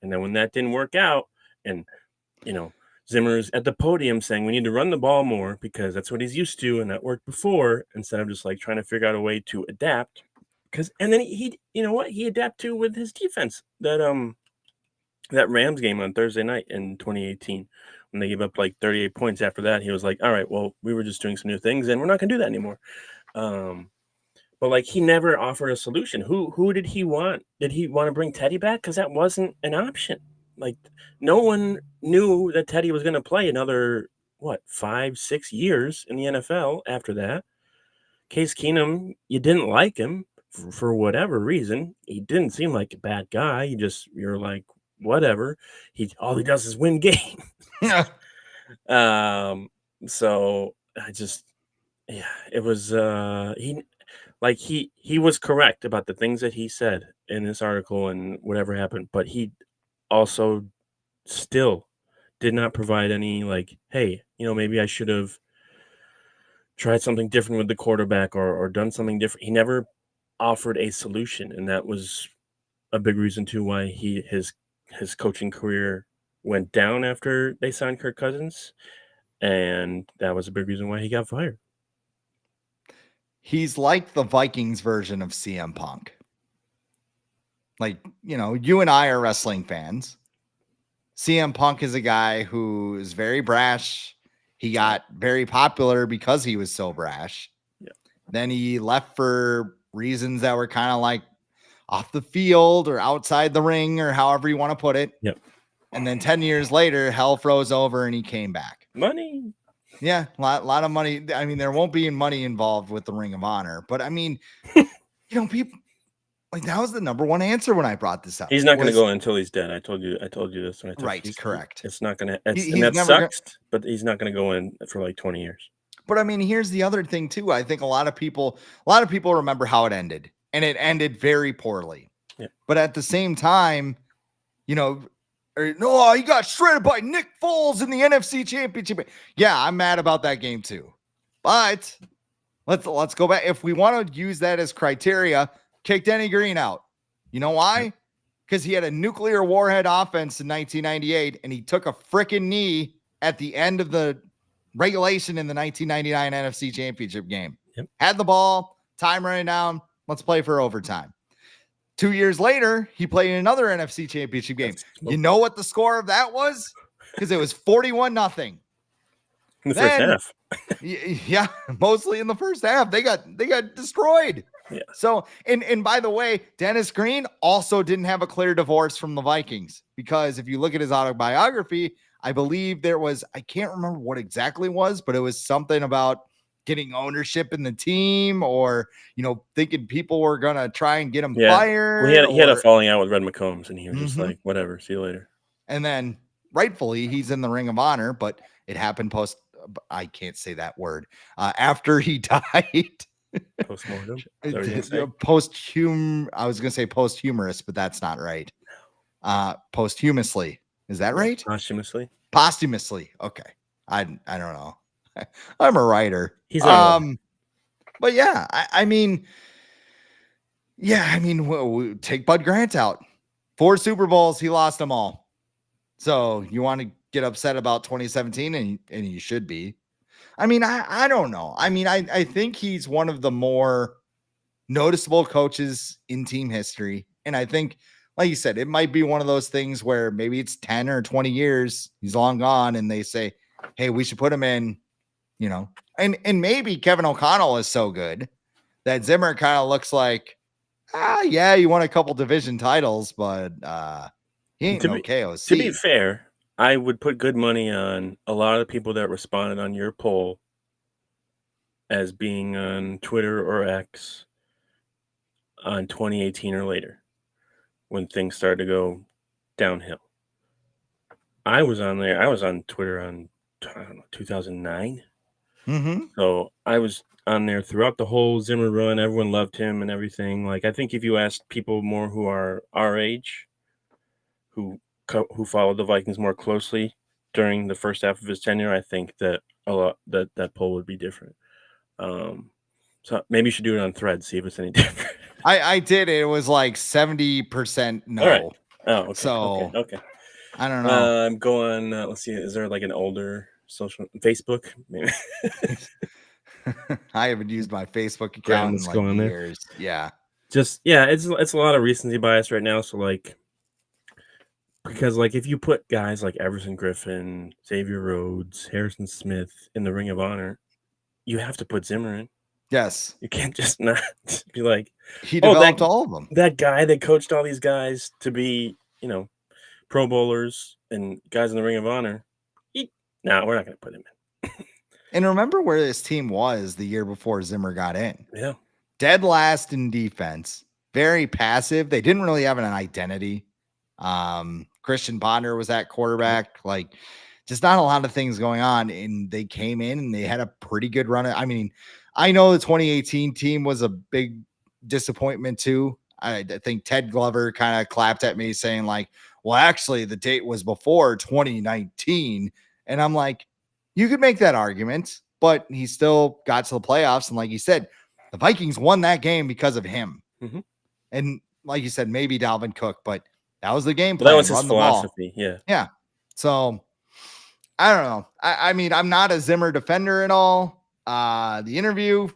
[SPEAKER 2] And then when that didn't work out and, Zimmer's at the podium saying we need to run the ball more because that's what he's used to and that worked before, instead of just like trying to figure out a way to adapt. And then he adapted to with his defense that Rams game on Thursday night in 2018 when they gave up like 38 points after that. He was like, all right, well, we were just doing some new things and we're not going to do that anymore. But like, he never offered a solution. Who did he want? Did he want to bring Teddy back? Because that wasn't an option. Like, no one knew that Teddy was going to play another, 5-6 years in the NFL after that. Case Keenum, you didn't like him for whatever reason. He didn't seem like a bad guy. You're like, whatever. All he does is win games. So it was he was correct about the things that he said in this article and whatever happened, but he also still did not provide any like, hey, maybe I should have tried something different with the quarterback or done something different. He never offered a solution, and that was a big reason too why his coaching career went down after they signed Kirk Cousins, and that was a big reason why he got fired.
[SPEAKER 1] He's like the Vikings version of CM Punk. Like, you and I are wrestling fans. CM Punk is a guy who is very brash. He got very popular because he was so brash.
[SPEAKER 2] Yeah.
[SPEAKER 1] Then he left for reasons that were kind of like off the field or outside the ring or however you want to put it.
[SPEAKER 2] Yep.
[SPEAKER 1] And then 10 years later, hell froze over and he came back.
[SPEAKER 2] Money.
[SPEAKER 1] Yeah, a lot of money. I mean, there won't be money involved with the Ring of Honor, but I mean, people like that was the number one answer when I brought this up.
[SPEAKER 2] He's not going to go until he's dead. I told you this when I told
[SPEAKER 1] right,
[SPEAKER 2] you.
[SPEAKER 1] Correct.
[SPEAKER 2] It's not going to. And that sucks, but he's not going to go in for like 20 years.
[SPEAKER 1] But I mean, here's the other thing too. I think a lot of people remember how it ended, and it ended very poorly.
[SPEAKER 2] Yeah.
[SPEAKER 1] But at the same time, no, he got shredded by Nick Foles in the NFC Championship. Yeah, I'm mad about that game too. But let's go back. If we want to use that as criteria, kick Denny Green out. You know why? Because he had a nuclear warhead offense in 1998, and he took a freaking knee at the end of the regulation in the 1999 NFC Championship game.
[SPEAKER 2] Yep.
[SPEAKER 1] Had the ball, time running down. Let's play for overtime. 2 years later, he played in another NFC Championship game. You know what the score of that was? Because it was 41-0.
[SPEAKER 2] In the first half.
[SPEAKER 1] Yeah, mostly in the first half. They got destroyed.
[SPEAKER 2] Yeah.
[SPEAKER 1] So, and by the way, Dennis Green also didn't have a clear divorce from the Vikings, because if you look at his autobiography, I believe there was, I can't remember what exactly it was, but it was something about getting ownership in the team, or, thinking people were going to try and get him fired.
[SPEAKER 2] Well, he had a falling out with Red McCombs, and he was just like, whatever, see you later.
[SPEAKER 1] And then rightfully he's in the Ring of Honor, but it happened I can't say that word, after he died.
[SPEAKER 2] Postmortem.
[SPEAKER 1] I was gonna say posthumous, but that's not right. Posthumously, is that right? Posthumously. Okay. I don't know. I'm a writer.
[SPEAKER 2] He's
[SPEAKER 1] but yeah, I mean, we take Bud Grant out. 4 Super Bowls, he lost them all. So you want to get upset about 2017, and you should be. I mean, I don't know. I mean, I think he's one of the more noticeable coaches in team history. And I think, like you said, it might be one of those things where maybe it's 10 or 20 years, he's long gone, and they say, hey, we should put him in, and maybe Kevin O'Connell is so good that Zimmer kind of looks like, yeah, you won a couple division titles, but he ain't no KOC.
[SPEAKER 2] To be fair, I would put good money on a lot of people that responded on your poll as being on Twitter or X on 2018 or later, when things started to go downhill. I was on there. I was on Twitter on 2009. So I was on there throughout the whole Zimmer run. Everyone loved him and everything. Like, I think if you asked people more who are our age, who followed the Vikings more closely during the first half of his tenure, I think that that poll would be different. So maybe you should do it on Threads, see if it's any different.
[SPEAKER 1] I did. It was like 70% no.
[SPEAKER 2] All right. Oh, okay.
[SPEAKER 1] So
[SPEAKER 2] okay.
[SPEAKER 1] I don't know.
[SPEAKER 2] I'm going. Let's see. Is there like an older social Facebook? Maybe.
[SPEAKER 1] I haven't used my Facebook account in like years. Yeah.
[SPEAKER 2] It's a lot of recency bias right now. So like, because like if you put guys like Everson Griffin, Xavier Rhodes, Harrison Smith in the Ring of Honor, you have to put Zimmer in.
[SPEAKER 1] Yes.
[SPEAKER 2] You can't just not be like,
[SPEAKER 1] he developed all of them.
[SPEAKER 2] That guy that coached all these guys to be, Pro Bowlers and guys in the Ring of Honor. No, we're not going to put him in.
[SPEAKER 1] And remember where this team was the year before Zimmer got in.
[SPEAKER 2] Yeah.
[SPEAKER 1] Dead last in defense. Very passive. They didn't really have an identity. Christian Ponder was at quarterback. Like, just not a lot of things going on. And they came in and they had a pretty good run. I mean, I know the 2018 team was a big disappointment too. I think Ted Glover kind of clapped at me saying like, well, actually the date was before 2019. And I'm like, you could make that argument, but he still got to the playoffs. And like you said, the Vikings won that game because of him.
[SPEAKER 2] Mm-hmm.
[SPEAKER 1] And like you said, maybe Dalvin Cook, but that was the game
[SPEAKER 2] Well,
[SPEAKER 1] plan.
[SPEAKER 2] that was his
[SPEAKER 1] Run the ball.
[SPEAKER 2] philosophy. Yeah.
[SPEAKER 1] Yeah. So I don't know. I mean, I'm not a Zimmer defender at all. The interview,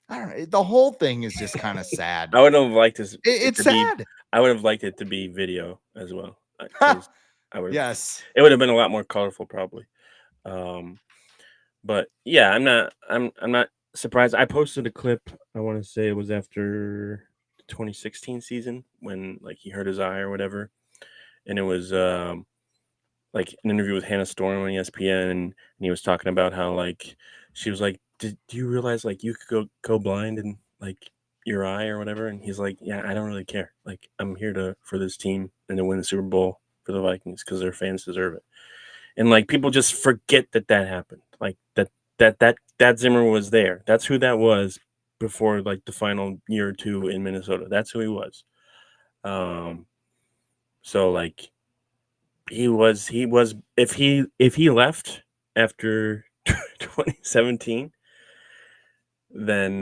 [SPEAKER 1] I don't know. The whole thing is just kind of sad.
[SPEAKER 2] I would have liked
[SPEAKER 1] It's sad.
[SPEAKER 2] I would have liked it to be video as well, because
[SPEAKER 1] Yes.
[SPEAKER 2] it would have been a lot more colorful probably. But yeah, I'm not surprised. I posted a clip. I want to say it was after the 2016 season when like he hurt his eye or whatever, and it was like an interview with Hannah Storm on ESPN, and he was talking about how like she was like, do you realize like you could go blind in like your eye or whatever? And he's like, yeah, I don't really care. Like I'm here for this team and to win the Super Bowl for the Vikings because their fans deserve it. And like people just forget that happened. Like that Zimmer was there. That's who that was before like the final year or two in Minnesota. That's who he was. So like he was if he left after 2017, then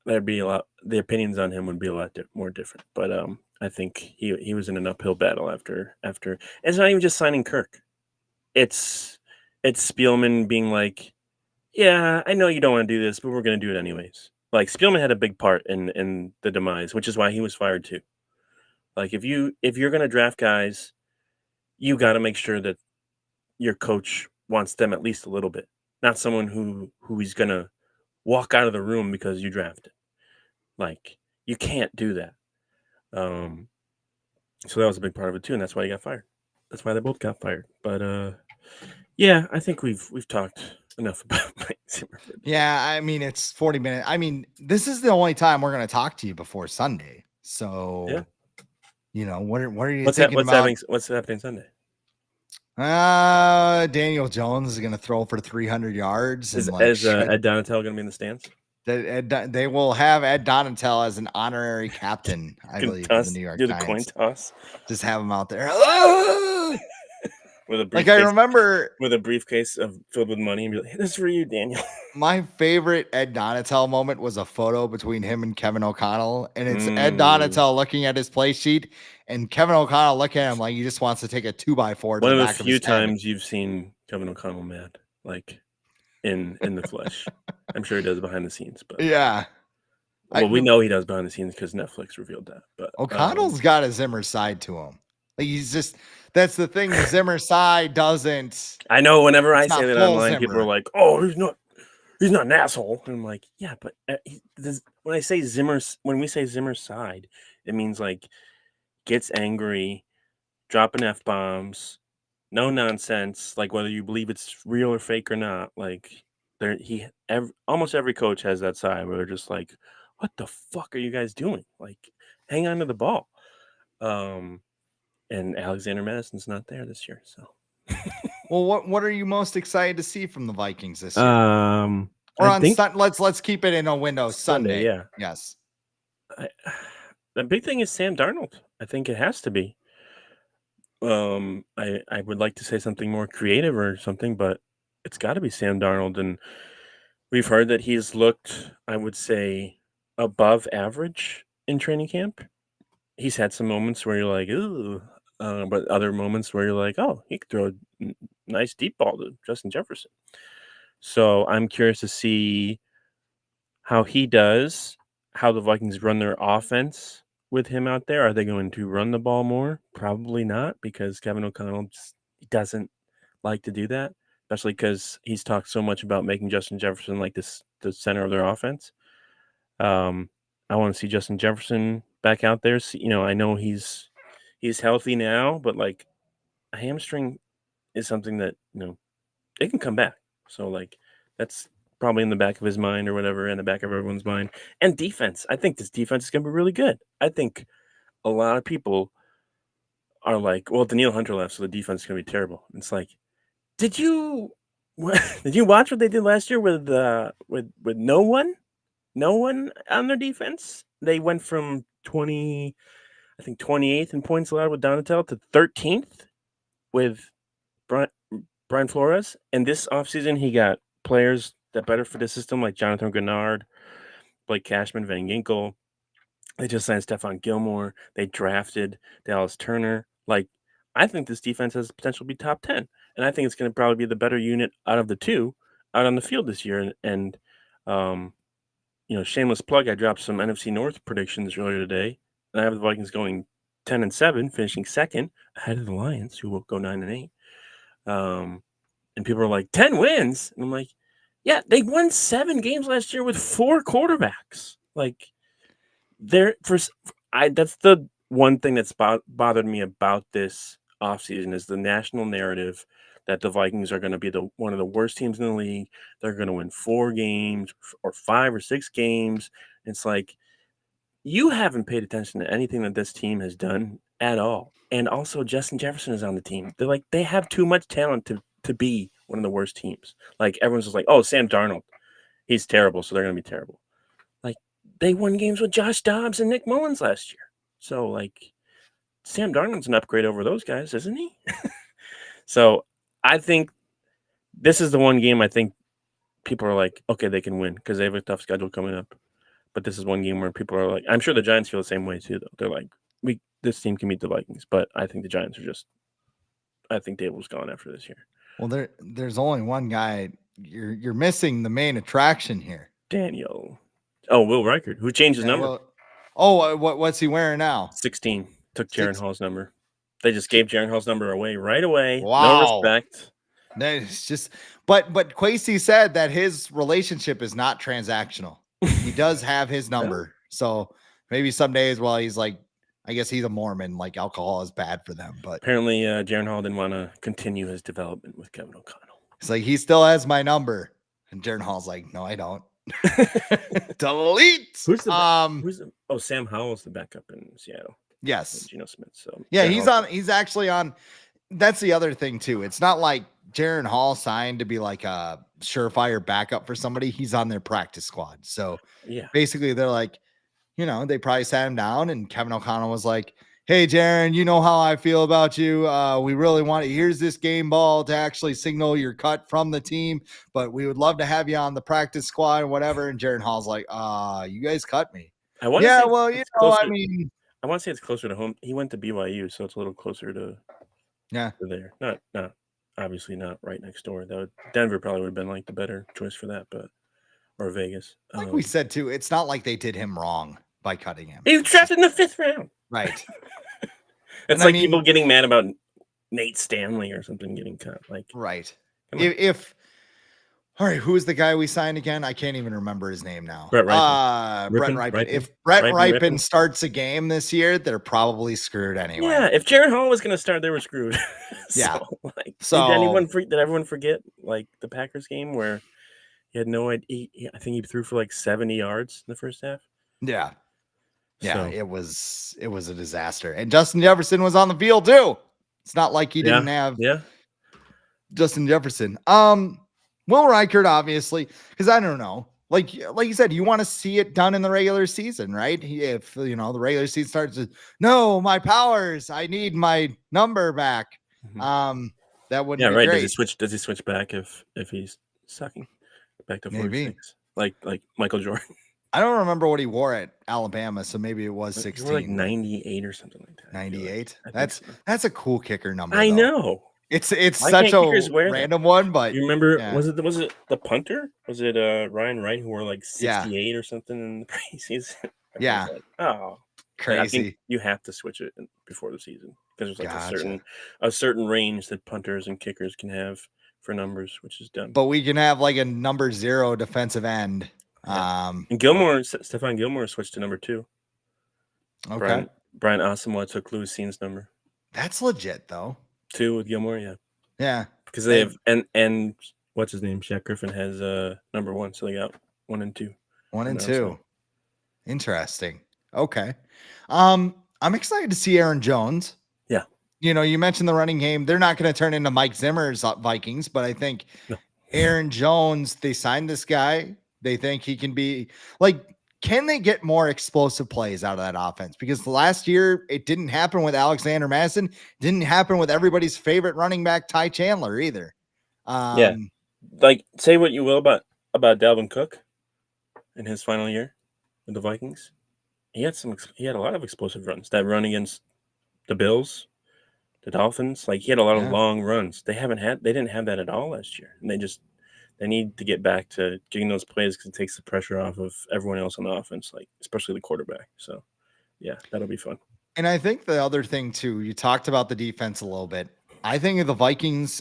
[SPEAKER 2] there'd be a lot. The opinions on him would be a lot more different. But I think he was in an uphill battle after. It's not even just signing Kirk. It's Spielman being like, yeah, I know you don't want to do this, but we're going to do it anyways. Like Spielman had a big part in the demise, which is why he was fired too. Like if you're going to draft guys, you got to make sure that your coach wants them at least a little bit, not someone who he's going to walk out of the room because you drafted. Like you can't do that. So that was a big part of it too, and that's why he got fired. That's why they both got fired. But yeah, I think we've talked enough about Mike Zimmer.
[SPEAKER 1] Yeah, I mean it's 40 minutes. I mean, this is the only time we're going to talk to you before Sunday. So,
[SPEAKER 2] yeah.
[SPEAKER 1] What are you thinking
[SPEAKER 2] about?
[SPEAKER 1] about?
[SPEAKER 2] What's happening Sunday?
[SPEAKER 1] Daniel Jones is going to throw for 300 yards.
[SPEAKER 2] Is
[SPEAKER 1] and
[SPEAKER 2] Ed Donatel going to be in the stands?
[SPEAKER 1] They will have Ed Donatel as an honorary captain, I believe, for the New York
[SPEAKER 2] Times. Do
[SPEAKER 1] the
[SPEAKER 2] coin toss.
[SPEAKER 1] Just have him out there.
[SPEAKER 2] With a
[SPEAKER 1] briefcase, I remember
[SPEAKER 2] with a briefcase filled with money and be like, hey, this is for you, Daniel.
[SPEAKER 1] My favorite Ed Donatel moment was a photo between him and Kevin O'Connell, and it's Ed Donatel looking at his play sheet and Kevin O'Connell looking at him like he just wants to take a 2x4 to the back of his head. One of the few
[SPEAKER 2] times you've seen Kevin O'Connell mad, like in the flesh. I'm sure he does behind the scenes, but
[SPEAKER 1] yeah.
[SPEAKER 2] Well, we know he does behind the scenes because Netflix revealed that. But
[SPEAKER 1] O'Connell's got a Zimmer side to him. Like that's the thing. The Zimmer side doesn't.
[SPEAKER 2] I know. Whenever I say that online, Zimmer. People are like, "Oh, he's not an asshole." And I'm like, "Yeah, but when we say Zimmer's side, it means like gets angry, dropping f-bombs, no nonsense. Like whether you believe it's real or fake or not. Like almost every coach has that side where they're just like, what the fuck are you guys doing? Like, hang on to the ball. And Alexander Madison's not there this year, so.
[SPEAKER 1] Well, what are you most excited to see from the Vikings this year? Let's keep it in a window. Sunday.
[SPEAKER 2] Yeah.
[SPEAKER 1] Yes.
[SPEAKER 2] The big thing is Sam Darnold. I think it has to be. I would like to say something more creative or something, but it's got to be Sam Darnold, and we've heard that he's looked, I would say, above average in training camp. He's had some moments where you're like, ooh, but other moments where you're like, oh, he could throw a nice deep ball to Justin Jefferson. So I'm curious to see how he does, how the Vikings run their offense with him out there. Are they going to run the ball more? Probably not, because Kevin O'Connell doesn't like to do that, especially because he's talked so much about making Justin Jefferson like the center of their offense. I want to see Justin Jefferson back out there. I know he's healthy now, but like a hamstring is something that it can come back. So like that's probably in the back of his mind or whatever, in the back of everyone's mind. And defense, I think this defense is going to be really good. I think a lot of people are like, well, Danielle Hunter left, so the defense is going to be terrible. It's like, did you watch what they did last year with no one on their defense? They went from 28th in points allowed with Donatel to 13th with Brian Flores. And this offseason, he got players that better fit the system, like Jonathan Grenard, Blake Cashman, Van Ginkel, They just signed Stephon Gilmore. They drafted Dallas Turner. Like, I think this defense has potential to be top 10. And I think it's going to probably be the better unit out of the two out on the field this year. And shameless plug, I dropped some NFC North predictions earlier today. And I have the Vikings going 10-7, finishing second ahead of the Lions, who will go 9-8. And people are like, 10 wins? And I'm like, yeah, they won 7 games last year with 4 quarterbacks. Like, that's the one thing that's bothered me about this offseason is the national narrative that the Vikings are going to be one of the worst teams in the league. They're going to win 4 games or 5 or 6 games. It's like, you haven't paid attention to anything that this team has done at all. And also, Justin Jefferson is on the team. They have too much talent to be one of the worst teams. Like, everyone's just like, oh, Sam Darnold, he's terrible, so they're going to be terrible. Like, they won games with Josh Dobbs and Nick Mullins last year. So, like, Sam Darnold's an upgrade over those guys, isn't he? So, I think this is the one game I think people are like, okay, they can win because they have a tough schedule coming up. But this is one game where people are like, I'm sure the Giants feel the same way too, though. They're like, this team can beat the Vikings, but I think the Giants are I think Dable's gone after this year.
[SPEAKER 1] Well, there's only one guy. You're missing the main attraction here.
[SPEAKER 2] Daniel. Oh, Will Reichard, who changed his number.
[SPEAKER 1] What's he wearing now?
[SPEAKER 2] 16. Took Jaron Hall's number. They just gave Jaron Hall's number away right away.
[SPEAKER 1] Wow.
[SPEAKER 2] No respect.
[SPEAKER 1] It's just, but Kwesi said that his relationship is not transactional. He does have his number, so maybe some days while he's like, I guess he's a Mormon, like alcohol is bad for them. But
[SPEAKER 2] apparently, Jaron Hall didn't want to continue his development with Kevin O'Connell.
[SPEAKER 1] It's like he still has my number, and Jaron Hall's like, no, I don't. Delete.
[SPEAKER 2] Who's Sam Howell's the backup in Seattle.
[SPEAKER 1] Yes,
[SPEAKER 2] Geno Smith. So
[SPEAKER 1] yeah, he's actually on. That's the other thing too. It's not like Jaron Hall signed to be like a surefire backup for somebody. He's on their practice squad. So
[SPEAKER 2] yeah,
[SPEAKER 1] basically they're like, they probably sat him down and Kevin O'Connell was like, hey, Jaron, you know how I feel about you. We really want to, here's this game ball to actually signal your cut from the team, but we would love to have you on the practice squad and whatever. And Jaron Hall's like, you guys cut me. I want
[SPEAKER 2] to say it's closer to home. He went to BYU, so it's a little closer to there. Not obviously not right next door. Denver probably would have been like the better choice for that, or Vegas.
[SPEAKER 1] Like we said too, it's not like they did him wrong by cutting him.
[SPEAKER 2] He was drafted in the 5th round.
[SPEAKER 1] Right.
[SPEAKER 2] It's like people getting mad about Nate Stanley or something getting cut. Like,
[SPEAKER 1] right. All right, who is the guy we signed again? I can't even remember his name now.
[SPEAKER 2] Brett Ripon.
[SPEAKER 1] If Brett Ripon starts a game this year, they're probably screwed anyway.
[SPEAKER 2] Yeah, if Jaron Hall was going to start, they were screwed.
[SPEAKER 1] Yeah.
[SPEAKER 2] Did everyone forget like the Packers game where he had no idea? I think he threw for like 70 yards in the first half.
[SPEAKER 1] Yeah. Yeah, it was a disaster. And Justin Jefferson was on the field too. It's not like he didn't have Justin Jefferson. Will Reichard, obviously, because I don't know. Like you said, you want to see it done in the regular season, right? If the regular season starts with no, my powers, I need my number back.
[SPEAKER 2] Mm-hmm.
[SPEAKER 1] That would be great.
[SPEAKER 2] Does he switch back if he's sucking back to 46? Like Michael Jordan.
[SPEAKER 1] I don't remember what he wore at Alabama, so maybe it was 16.
[SPEAKER 2] Like 98 or something like that.
[SPEAKER 1] 98. That's a cool kicker number.
[SPEAKER 2] I know.
[SPEAKER 1] It's such a random one, but
[SPEAKER 2] you remember was it the punter? Was it Ryan Wright who wore like 68 or something in the preseason?
[SPEAKER 1] Yeah.
[SPEAKER 2] Like,
[SPEAKER 1] crazy.
[SPEAKER 2] I think you have to switch it before the season because there's like a certain range that punters and kickers can have for numbers, which is dumb.
[SPEAKER 1] But we can have like a number 0 defensive end.
[SPEAKER 2] Yeah. And Stephon Gilmore switched to number 2.
[SPEAKER 1] Okay.
[SPEAKER 2] Brian Asamoah took Louis Sean's number.
[SPEAKER 1] That's legit though.
[SPEAKER 2] 2 with Gilmore,
[SPEAKER 1] yeah,
[SPEAKER 2] because they have and what's his name? Shaq Griffin has number 1, so they got 1 and 2.
[SPEAKER 1] 1 and 2. Interesting. Okay, I'm excited to see Aaron Jones.
[SPEAKER 2] Yeah,
[SPEAKER 1] you mentioned the running game. They're not going to turn into Mike Zimmer's Vikings, but I think Aaron Jones. They signed this guy. They think he can be like. Can they get more explosive plays out of that offense? Because last year it didn't happen with Alexander Madison. Didn't happen with everybody's favorite running back, Ty Chandler, either.
[SPEAKER 2] Like say what you will about Dalvin Cook in his final year with the Vikings. he had a lot of explosive runs. That run against the Bills, the Dolphins, like he had a lot of long runs. They didn't have that at all last year, and they need to get back to getting those plays because it takes the pressure off of everyone else on the offense, like especially the quarterback. So, yeah, that'll be fun.
[SPEAKER 1] And I think the other thing too, you talked about the defense a little bit. I think if the Vikings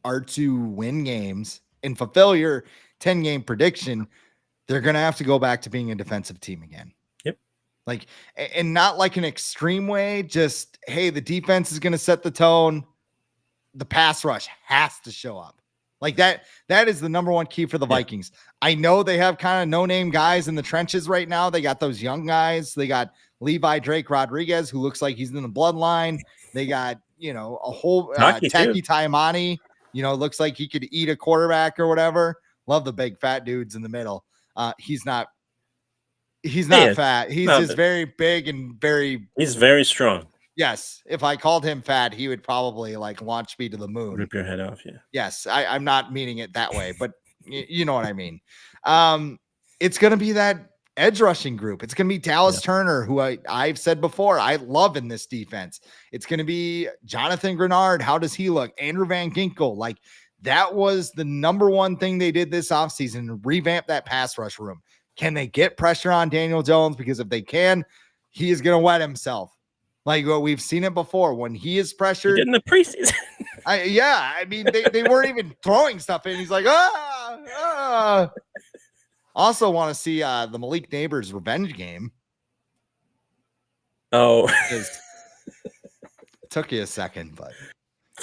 [SPEAKER 1] are to win games and fulfill your 10-game prediction, they're going to have to go back to being a defensive team again.
[SPEAKER 2] Yep.
[SPEAKER 1] Like, and not like an extreme way, just, hey, the defense is going to set the tone. The pass rush has to show up. Like that is the number one key for the Vikings. I know they have kind of no-name guys in the trenches right now. They got those young guys. They got Levi Drake Rodriguez, who looks like he's in the bloodline. They got, a whole Taki Taimani, looks like he could eat a quarterback or whatever. Love the big fat dudes in the middle. He's not fat. He's just very big and
[SPEAKER 2] he's very strong.
[SPEAKER 1] Yes. If I called him fat, he would probably like launch me to the moon.
[SPEAKER 2] Rip your head off. Yeah.
[SPEAKER 1] Yes. I'm not meaning it that way, but you know what I mean? It's going to be that edge rushing group. It's going to be Dallas Turner, who I've said before, I love in this defense. It's going to be Jonathan Grenard. How does he look? Andrew Van Ginkel. Like that was the number one thing they did this offseason, revamp that pass rush room. Can they get pressure on Daniel Jones? Because if they can, he is going to wet himself. Like what we've seen it before when he is pressured
[SPEAKER 2] in the preseason.
[SPEAKER 1] I mean, they weren't even throwing stuff in. He's like, Also want to see the Malik Neighbors revenge game.
[SPEAKER 2] Oh,
[SPEAKER 1] it took you a second, but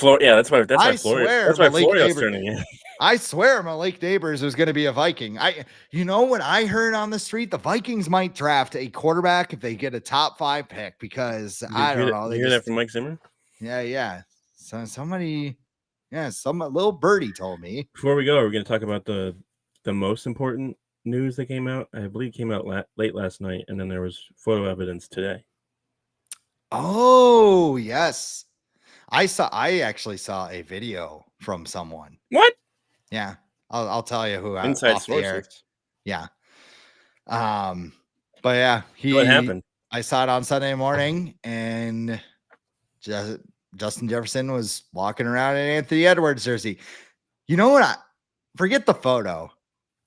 [SPEAKER 2] that's why Florida's turning in.
[SPEAKER 1] I swear Malik Neighbors was going to be a Viking. What I heard on the street, the Vikings might draft a quarterback if they get a top 5 pick because I don't know.
[SPEAKER 2] You hear that from Mike Zimmer?
[SPEAKER 1] Yeah. So some little birdie told me.
[SPEAKER 2] Before we go, we're going to talk about the most important news that came out. I believe it came out late last night, and then there was photo evidence today.
[SPEAKER 1] Oh, yes. I actually saw a video from someone.
[SPEAKER 2] What?
[SPEAKER 1] Yeah. I'll tell you who.
[SPEAKER 2] Inside sources.
[SPEAKER 1] Yeah. But yeah,
[SPEAKER 2] what happened?
[SPEAKER 1] I saw it on Sunday morning, and Justin Jefferson was walking around in Anthony Edwards jersey. You know what? Forget the photo.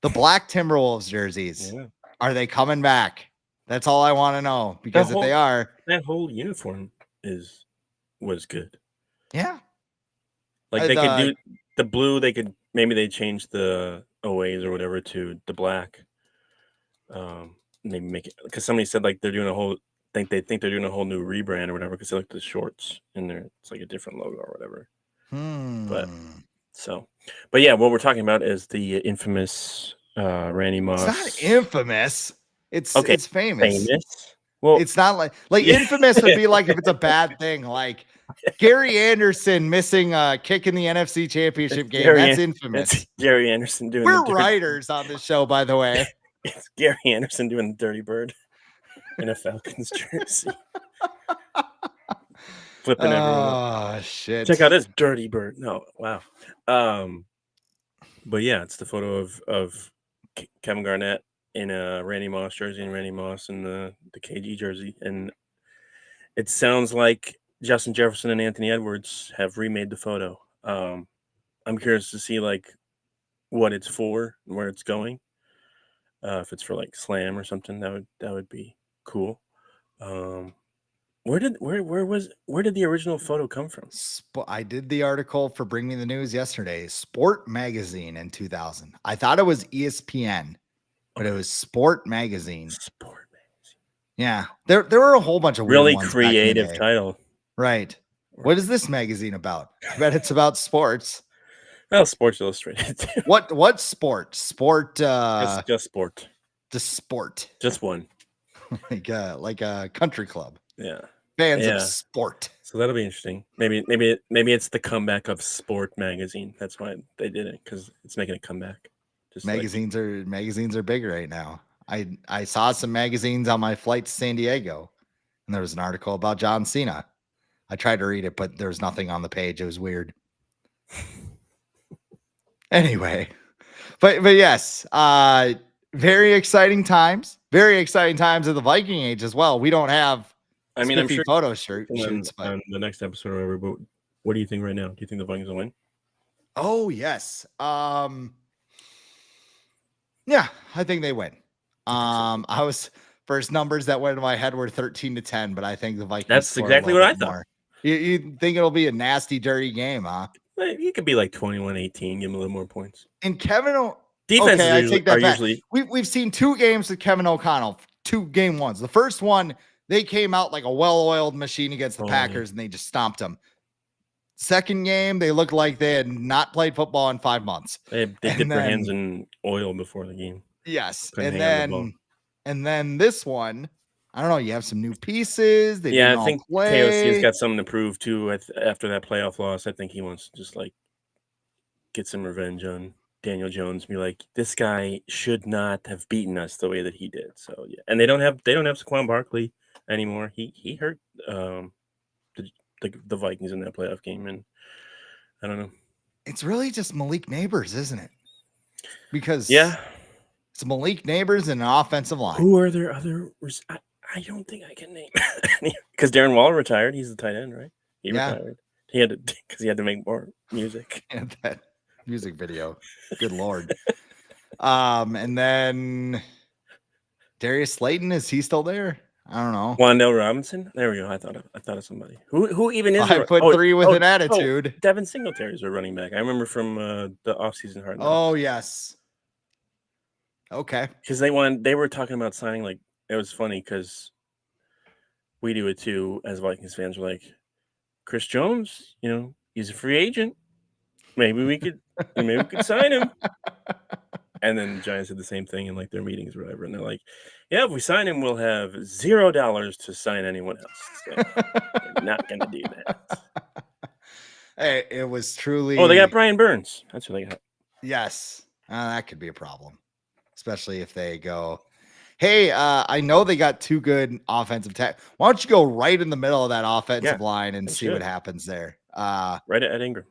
[SPEAKER 1] The black Timberwolves jerseys. Yeah. Are they coming back? That's all I want to know. Because if they are,
[SPEAKER 2] that whole uniform was good.
[SPEAKER 1] Yeah.
[SPEAKER 2] Like they could do the blue. Maybe they change the OAs or whatever to the black. Maybe make it because somebody said like they're doing a whole. They think they're doing a whole new rebrand or whatever because they look at the shorts in there. It's like a different logo or whatever. But yeah, what we're talking about is the infamous Randy Moss.
[SPEAKER 1] It's not infamous. It's famous.
[SPEAKER 2] Well,
[SPEAKER 1] it's not like infamous would be like if it's a bad thing, like Gary Anderson missing a kick in the NFC Championship game. That's infamous.
[SPEAKER 2] It's Gary Anderson doing.
[SPEAKER 1] We're writers on this show, by the way.
[SPEAKER 2] It's Gary Anderson doing the Dirty Bird in a Falcons jersey. Flipping everyone.
[SPEAKER 1] Oh, shit.
[SPEAKER 2] Check out this Dirty Bird. No, wow. But yeah, it's the photo of Kevin Garnett in a Randy Moss jersey and Randy Moss in the KG jersey. And it sounds like Justin Jefferson and Anthony Edwards have remade the photo. I'm curious to see like what it's for and where it's going. If it's for like Slam or something, that would be cool. Where did the original photo come from?
[SPEAKER 1] I did the article for Bring Me the News yesterday. Sport Magazine in 2000. I thought it was ESPN, but it was Sport Magazine.
[SPEAKER 2] Sport Magazine.
[SPEAKER 1] Yeah, there were a whole bunch of
[SPEAKER 2] really creative title.
[SPEAKER 1] Right. What is this magazine about? I bet it's about sports.
[SPEAKER 2] Well, Sports Illustrated. Too.
[SPEAKER 1] What sport? Sport.
[SPEAKER 2] Just sport.
[SPEAKER 1] Just sport.
[SPEAKER 2] Just one.
[SPEAKER 1] like a country club.
[SPEAKER 2] Yeah.
[SPEAKER 1] Fans of sport.
[SPEAKER 2] So that'll be interesting. Maybe it's the comeback of Sport Magazine. That's why they did it because it's making a comeback. Just
[SPEAKER 1] magazines are big right now. I saw some magazines on my flight to San Diego, and there was an article about John Cena. I tried to read it, but there was nothing on the page. It was weird. Anyway, but yes, very exciting times. Very exciting times of the Viking age as well. We don't have
[SPEAKER 2] I mean, I'm
[SPEAKER 1] spiffy
[SPEAKER 2] sure
[SPEAKER 1] photo shoots, but
[SPEAKER 2] on the next episode or whatever. But what do you think right now? Do you think the Vikings will win?
[SPEAKER 1] oh yes. Yeah, I think they win. I was first numbers that went in my head were 13-10, but I think the Vikings
[SPEAKER 2] That's
[SPEAKER 1] score
[SPEAKER 2] exactly
[SPEAKER 1] a little
[SPEAKER 2] what I
[SPEAKER 1] bit
[SPEAKER 2] thought.
[SPEAKER 1] more. You think it'll be a nasty, dirty game, huh?
[SPEAKER 2] He could be like 21-18, give him a little more points.
[SPEAKER 1] And Kevin,
[SPEAKER 2] Defenses
[SPEAKER 1] okay, I take that back.
[SPEAKER 2] usually
[SPEAKER 1] We've seen 2 games with Kevin O'Connell, 2 game ones. The first one, they came out like a well-oiled machine against the Packers, and they just stomped them. Second game, they looked like they had not played football in 5 months.
[SPEAKER 2] they dipped their hands in oil before the game.
[SPEAKER 1] Yes,
[SPEAKER 2] Couldn't hang on the ball.
[SPEAKER 1] and then this one, I don't know. You have some new pieces. They
[SPEAKER 2] Yeah,
[SPEAKER 1] didn't
[SPEAKER 2] I
[SPEAKER 1] all
[SPEAKER 2] think
[SPEAKER 1] play.
[SPEAKER 2] KOC's got something to prove too. After that playoff loss, I think he wants to just like get some revenge on Daniel Jones. Be like, this guy should not have beaten us the way that he did. So yeah, and they don't have Saquon Barkley anymore. He hurt the Vikings in that playoff game, and I don't know.
[SPEAKER 1] It's really just Malik Neighbors, isn't it? Because
[SPEAKER 2] Yeah,
[SPEAKER 1] it's Malik Neighbors and an offensive line.
[SPEAKER 2] who are there other? I don't think I can name because Darren Waller retired. He's the tight end, right? He retired. He had to because he had to make more music.
[SPEAKER 1] And that music video, good lord. And then Darius Slayton, is he still there? I don't know.
[SPEAKER 2] Wandale Robinson. There we go. I thought of somebody. Who even is
[SPEAKER 1] 5'3" with an attitude.
[SPEAKER 2] Devin Singletary's a running back. I remember from the offseason Hard Knocks.
[SPEAKER 1] Oh yes. Okay.
[SPEAKER 2] Because they were talking about signing, like, it was funny because we do it too as Vikings fans. We're like, Chris Jones, he's a free agent. Maybe we could sign him. And then the Giants did the same thing in like their meetings or whatever. And they're like, yeah, if we sign him, we'll have $0 to sign anyone else. So we're not going to do that.
[SPEAKER 1] Hey, it was truly.
[SPEAKER 2] Oh, they got Brian Burns. That's who they got.
[SPEAKER 1] Yes. That could be a problem, especially if they go, hey, I know they got 2 good offensive tackles. Why don't you go right in the middle of that offensive line and see what happens there?
[SPEAKER 2] Right at Ingram.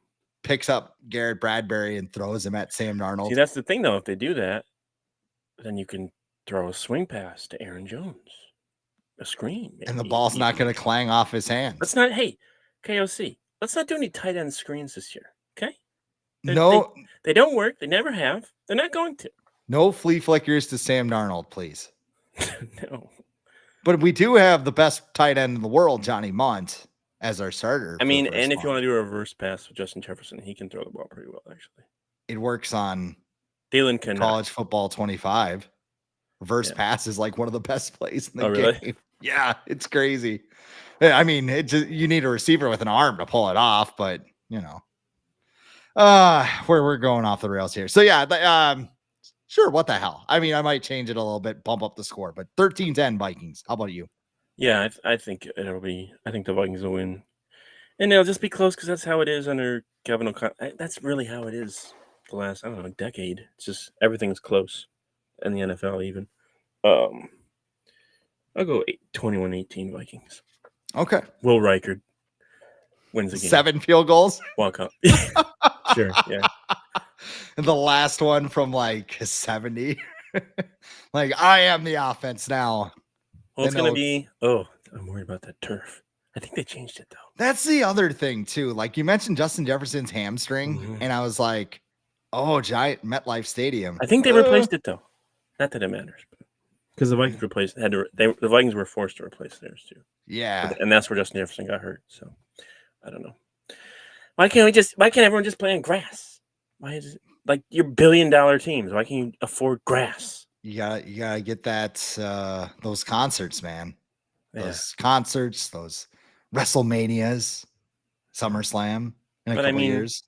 [SPEAKER 1] Picks up Garrett Bradbury and throws him at Sam Darnold.
[SPEAKER 2] See, that's the thing, though. If they do that, then you can throw a swing pass to Aaron Jones, a screen. Maybe.
[SPEAKER 1] And the ball's not going to clang off his hands.
[SPEAKER 2] Hey, KOC, let's not do any tight end screens this year, okay? They don't work. They never have. They're not going to.
[SPEAKER 1] No flea flickers to Sam Darnold, please.
[SPEAKER 2] No.
[SPEAKER 1] But we do have the best tight end in the world, Johnny Munt, as our starter.
[SPEAKER 2] I mean, and if you want to do a reverse pass with Justin Jefferson, he can throw the ball pretty well, actually.
[SPEAKER 1] It works on
[SPEAKER 2] Thielen cannot.
[SPEAKER 1] College Football 25. Reverse pass is like one of the best plays in the game.
[SPEAKER 2] Really?
[SPEAKER 1] Yeah, it's crazy. I mean, you need a receiver with an arm to pull it off, but we're going off the rails here. So yeah, sure. What the hell? I mean, I might change it a little bit, bump up the score, but 13-10 Vikings. How about you?
[SPEAKER 2] Yeah, I think I think the Vikings will win, and it'll just be close because that's how it is under Kevin O'Connell. That's really how it is the last decade. It's just everything's close, in the NFL even. I'll go 21-18 Vikings.
[SPEAKER 1] Okay.
[SPEAKER 2] Will Reichard wins the game.
[SPEAKER 1] 7 field goals.
[SPEAKER 2] Walk up. Sure. Yeah.
[SPEAKER 1] And the last one from like 70. Like, I am the offense now.
[SPEAKER 2] Well, it's going to be. Oh, I'm worried about that turf. I think they changed it though.
[SPEAKER 1] That's the other thing too. Like you mentioned Justin Jefferson's hamstring, and I was like, "Oh, giant MetLife Stadium."
[SPEAKER 2] I think they replaced it though. Not that it matters, because the Vikings the Vikings were forced to replace theirs too.
[SPEAKER 1] Yeah,
[SPEAKER 2] and that's where Justin Jefferson got hurt. So I don't know. Why can't everyone just play on grass? Why is it like your $1 billion teams? Why can't you afford grass?
[SPEAKER 1] You gotta get that those concerts, man. Those concerts, those WrestleManias, SummerSlam in a couple years.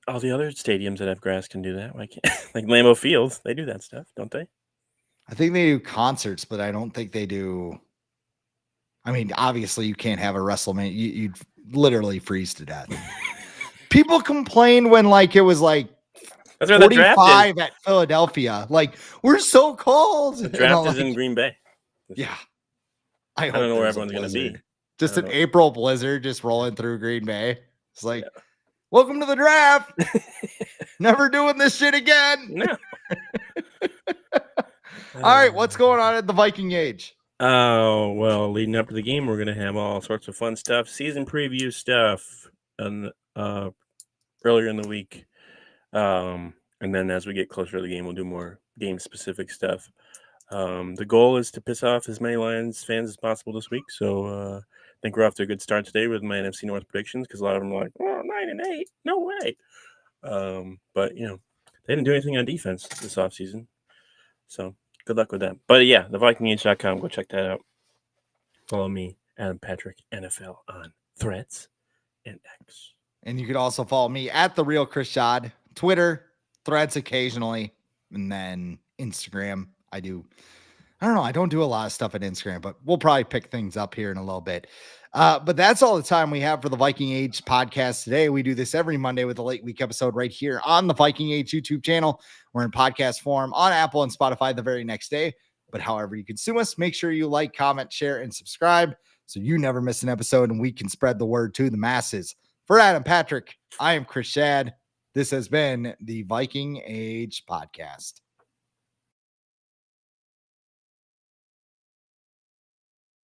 [SPEAKER 2] All the other stadiums that have grass can do that. Why can't like Lambeau Field? They do that stuff, don't they?
[SPEAKER 1] I think they do concerts, but I don't think they do. I mean, obviously, you can't have a WrestleMania. You'd literally freeze to death. People complained when it was 45 at Philadelphia. Like, we're so cold.
[SPEAKER 2] The draft is in Green Bay.
[SPEAKER 1] Yeah.
[SPEAKER 2] I don't know where everyone's going to be.
[SPEAKER 1] Just an April blizzard just rolling through Green Bay. It's like, Welcome to the draft. Never doing this shit again.
[SPEAKER 2] No.
[SPEAKER 1] All right, what's going on at the Viking Age?
[SPEAKER 2] Oh, well, leading up to the game, we're going to have all sorts of fun stuff, season preview stuff, and earlier in the week. And then as we get closer to the game, we'll do more game-specific stuff. The goal is to piss off as many Lions fans as possible this week. So I think we're off to a good start today with my NFC North predictions, because a lot of them are like, 9-8, no way. But, they didn't do anything on defense this offseason. So good luck with that. But yeah, thevikingage.com. Go check that out. Follow me, Adam Patrick, NFL on Threads and X.
[SPEAKER 1] And you could also follow me at The Real Chris Schad, Twitter, Threads occasionally, and then Instagram. I don't do a lot of stuff at Instagram, but we'll probably pick things up here in a little bit. But that's all the time we have for the Viking Age podcast today. We do this every Monday with a late week episode right here on the Viking Age YouTube channel. We're in podcast form on Apple and Spotify the very next day. But however you consume us, make sure you like, comment, share, and subscribe so you never miss an episode and we can spread the word to the masses. For Adam Patrick, I am Chris Schad. This has been the Viking Age podcast.